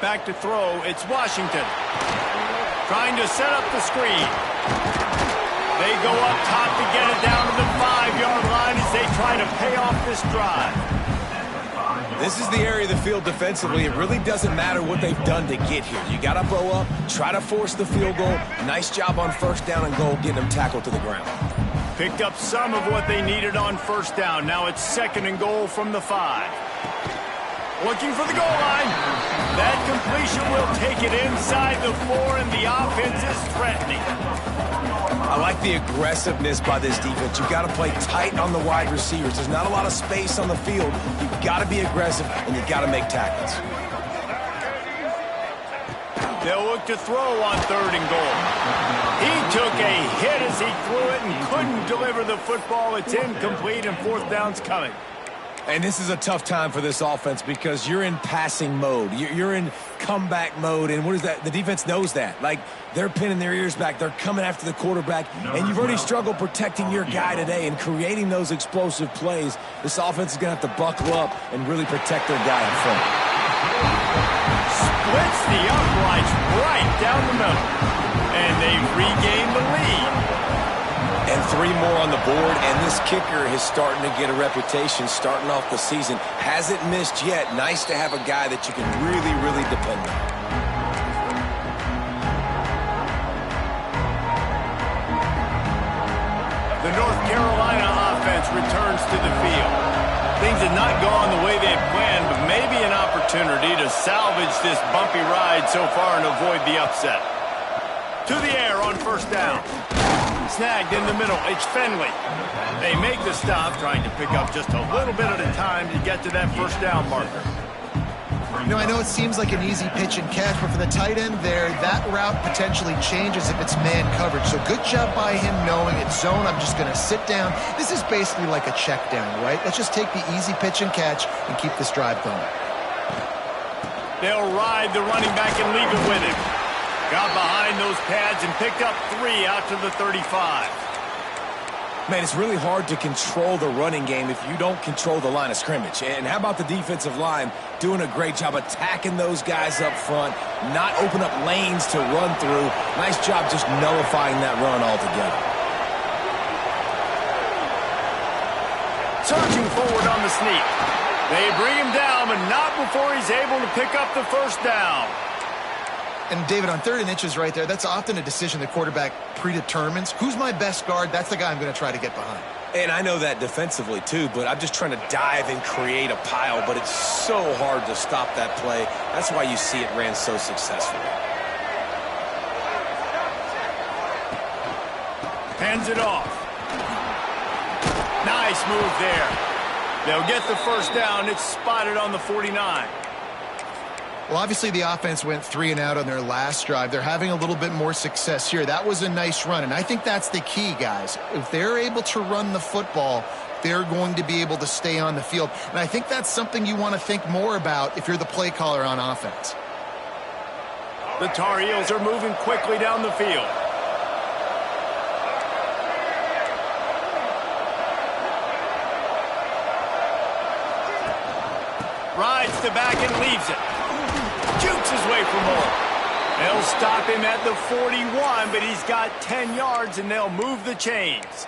Back to throw, it's Washington. Trying to set up the screen. They go up top to get it down to the 5-yard line as they try to pay off this drive. This is the area of the field defensively. It really doesn't matter what they've done to get here. You got to bow up, try to force the field goal. Nice job on 1st down and goal, getting them tackled to the ground. Picked up some of what they needed on 1st down. Now it's 2nd and goal from the 5. Looking for the goal line. That completion will take it inside the 4, and the offense is threatening. I like the aggressiveness by this defense. You've got to play tight on the wide receivers. There's not a lot of space on the field. You've got to be aggressive, and you've got to make tackles. They'll look to throw on 3rd and goal. He took a hit as he threw it and couldn't deliver the football. It's incomplete, and 4th down's coming. And this is a tough time for this offense because you're in passing mode. You're in comeback mode. And what is that? The defense knows that. Like, they're pinning their ears back. They're coming after the quarterback. And you've already struggled protecting your guy today and creating those explosive plays. This offense is going to have to buckle up and really protect their guy in front. Splits the uprights right down the middle. And they've regained the lead. And 3 more on the board, and this kicker is starting to get a reputation starting off the season. Hasn't missed yet. Nice to have a guy that you can really, really depend on. The North Carolina offense returns to the field. Things have not gone the way they had planned, but maybe an opportunity to salvage this bumpy ride so far and avoid the upset. To the air on 1st down. Snagged in the middle. It's Fenley. They make the stop, trying to pick up just a little bit at a time to get to that 1st down marker. You know, I know it seems like an easy pitch and catch, but for the tight end there, that route potentially changes if it's man coverage. So good job by him knowing it's zone. I'm just going to sit down. This is basically like a check down, right? Let's just take the easy pitch and catch and keep this drive going. They'll ride the running back and leave it with him. Got behind those pads and picked up 3 out to the 35. Man, it's really hard to control the running game if you don't control the line of scrimmage. And how about the defensive line doing a great job attacking those guys up front, not open up lanes to run through. Nice job just nullifying that run altogether. Surging forward on the sneak. They bring him down, but not before he's able to pick up the 1st down. And, David, on 3rd and inches right there, that's often a decision the quarterback predetermines. Who's my best guard? That's the guy I'm going to try to get behind. And I know that defensively, too, but I'm just trying to dive and create a pile, but it's so hard to stop that play. That's why you see it ran so successfully. Hands it off. Nice move there. They'll get the 1st down. It's spotted on the 49. Well, obviously the offense went 3 and out on their last drive. They're having a little bit more success here. That was a nice run, and I think that's the key, guys. If they're able to run the football, they're going to be able to stay on the field. And I think that's something you want to think more about if you're the play caller on offense. The Tar Heels are moving quickly down the field. Rides the back and leaves it. Jukes his way for more. They'll stop him at the 41, but he's got 10 yards, and they'll move the chains.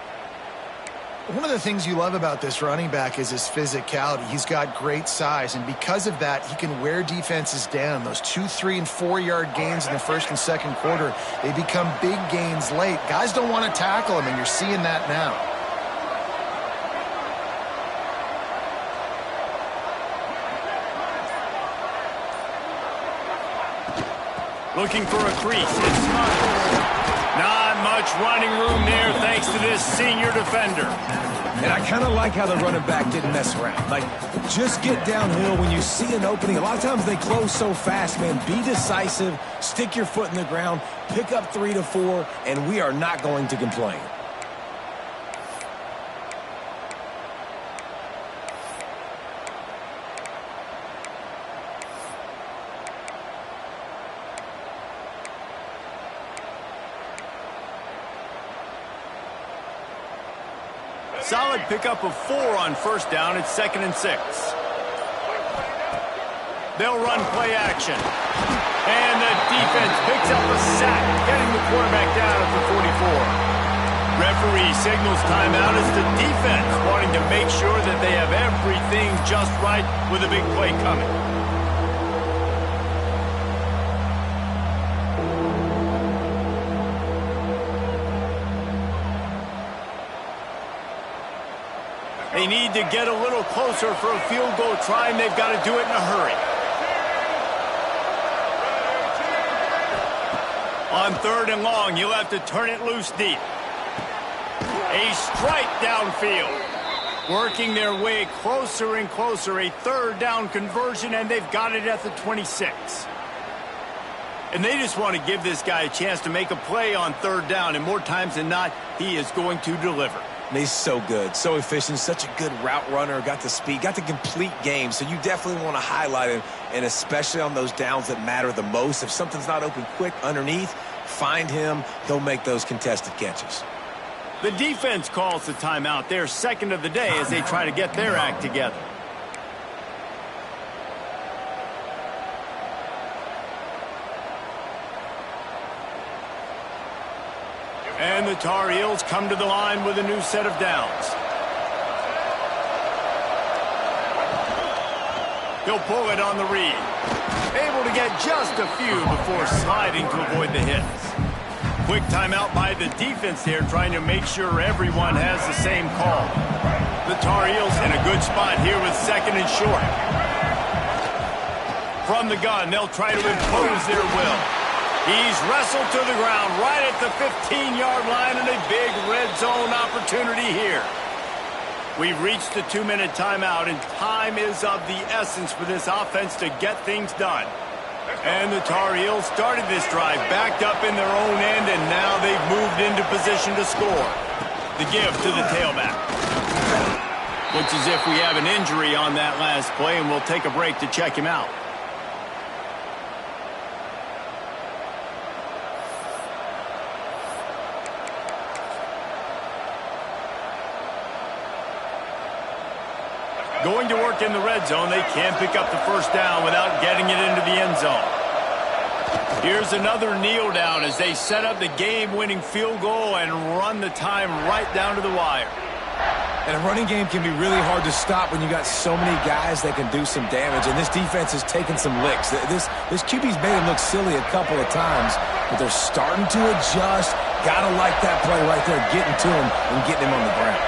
One of the things you love about this running back is his physicality. He's got great size, and because of that, he can wear defenses down. Those 2, 3, and 4-yard gains in the first and second quarter, they become big gains late. Guys don't want to tackle him, and you're seeing that now. Looking for a crease. It's not much running room there thanks to this senior defender. And I kind of like how the running back didn't mess around. Like, just get downhill when you see an opening. A lot of times they close so fast, man. Be decisive, stick your foot in the ground, pick up 3 to 4, and we are not going to complain. Solid pickup of 4 on first down. It's 2nd and 6. They'll run play action. And the defense picks up a sack, getting the quarterback down at the 44. Referee signals timeout as the defense wanting to make sure that they have everything just right with a big play coming. They need to get a little closer for a field goal try, and they've got to do it in a hurry. On 3rd and long, you'll have to turn it loose deep. A strike downfield. Working their way closer and closer. A 3rd down conversion, and they've got it at the 26. And they just want to give this guy a chance to make a play on 3rd down, and more times than not, he is going to deliver. And he's so good, so efficient, such a good route runner, got the speed, got the complete game. So you definitely want to highlight him, and especially on those downs that matter the most. If something's not open quick underneath, find him. He'll make those contested catches. The defense calls the timeout. They're 2nd of the day as they try to get their act together. And the Tar Heels come to the line with a new set of downs. He'll pull it on the read. Able to get just a few before sliding to avoid the hits. Quick timeout by the defense there, trying to make sure everyone has the same call. The Tar Heels in a good spot here with 2nd and short. From the gun, they'll try to impose their will. He's wrestled to the ground right at the 15-yard line, and a big red zone opportunity here. We've reached the 2-minute timeout, and time is of the essence for this offense to get things done. And the Tar Heels started this drive backed up in their own end, and now they've moved into position to score. The give to the tailback. Looks as if we have an injury on that last play, and we'll take a break to check him out. Going to work in the red zone. They can't pick up the first down without getting it into the end zone. Here's another kneel down as they set up the game-winning field goal and run the time right down to the wire. And a running game can be really hard to stop when you got so many guys that can do some damage. And this defense has taken some licks. This QB's made him look silly a couple of times, but they're starting to adjust. Gotta like that play right there, getting to him and getting him on the ground.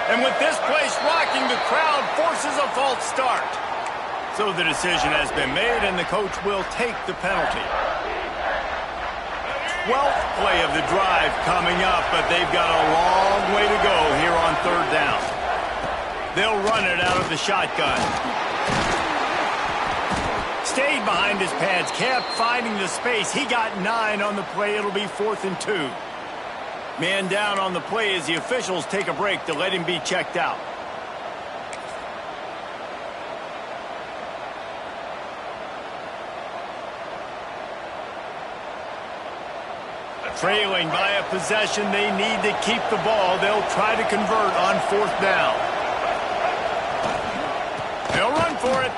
And with this place rocking, the crowd forces a false start. So the decision has been made, and the coach will take the penalty. 12th play of the drive coming up, but they've got a long way to go here on 3rd down. They'll run it out of the shotgun. Stayed behind his pads, kept finding the space. He got 9 on the play. It'll be 4th and 2. Man down on the play as the officials take a break to let him be checked out. Trailing by a possession, they need to keep the ball. They'll try to convert on 4th down. They'll run for it.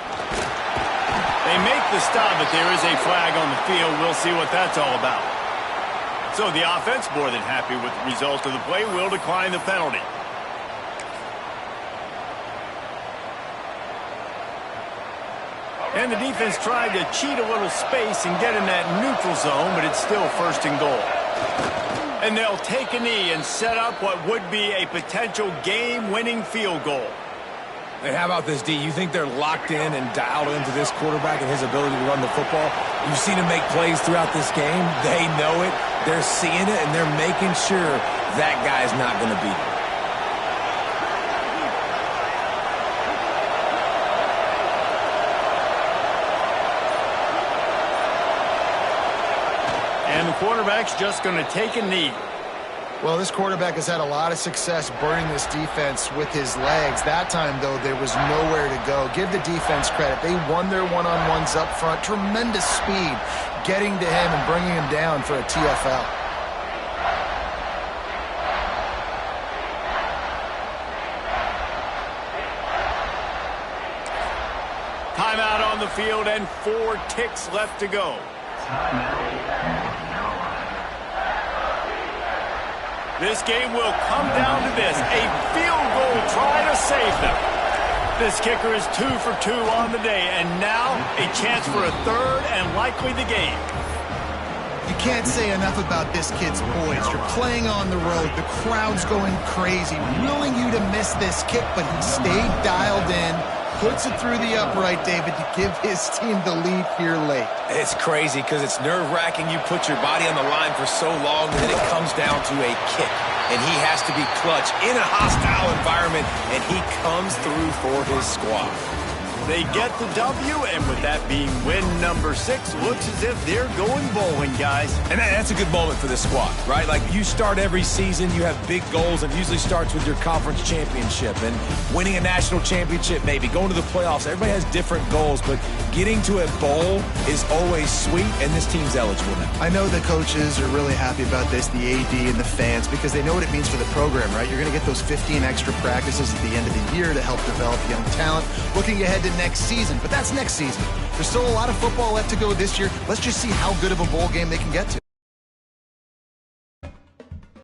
They make the stop, but there is a flag on the field. We'll see what that's all about. So the offense, more than happy with the result of the play, will decline the penalty. And the defense tried to cheat a little space and get in that neutral zone, but it's still 1st and goal. And they'll take a knee and set up what would be a potential game-winning field goal. And how about this, D? You think they're locked in and dialed into this quarterback and his ability to run the football? You've seen him make plays throughout this game. They know it. They're seeing it, and they're making sure that guy's not going to beat him. And the quarterback's just going to take a knee. Well, this quarterback has had a lot of success burning this defense with his legs. That time, though, there was nowhere to go. Give the defense credit. They won their one-on-ones up front. Tremendous speed getting to him and bringing him down for a TFL. Timeout on the field and 4 ticks left to go. This game will come down to this, a field goal try to save them. This kicker is 2 for 2 on the day, and now a chance for a 3rd and likely the game. You can't say enough about this kid's poise. You're playing on the road. The crowd's going crazy, willing you to miss this kick, but he stayed dialed in, puts it through the upright, David, to give his team the lead here late. It's crazy because it's nerve-wracking. You put your body on the line for so long, and then it comes down to a kick. And he has to be clutch in a hostile environment, and he comes through for his squad. They get the W, and with that being win number 6, looks as if they're going bowling, guys. And that's a good moment for this squad, right? Like, you start every season, you have big goals, and usually starts with your conference championship and winning a national championship, maybe going to the playoffs. Everybody has different goals, but getting to a bowl is always sweet, and this team's eligible now. I know the coaches are really happy about this, the AD and the fans, because they know what it means for the program, right? You're going to get those 15 extra practices at the end of the year to help develop young talent. Looking ahead to next season, but that's next season. There's still a lot of football left to go this year. Let's just see how good of a bowl game they can get to.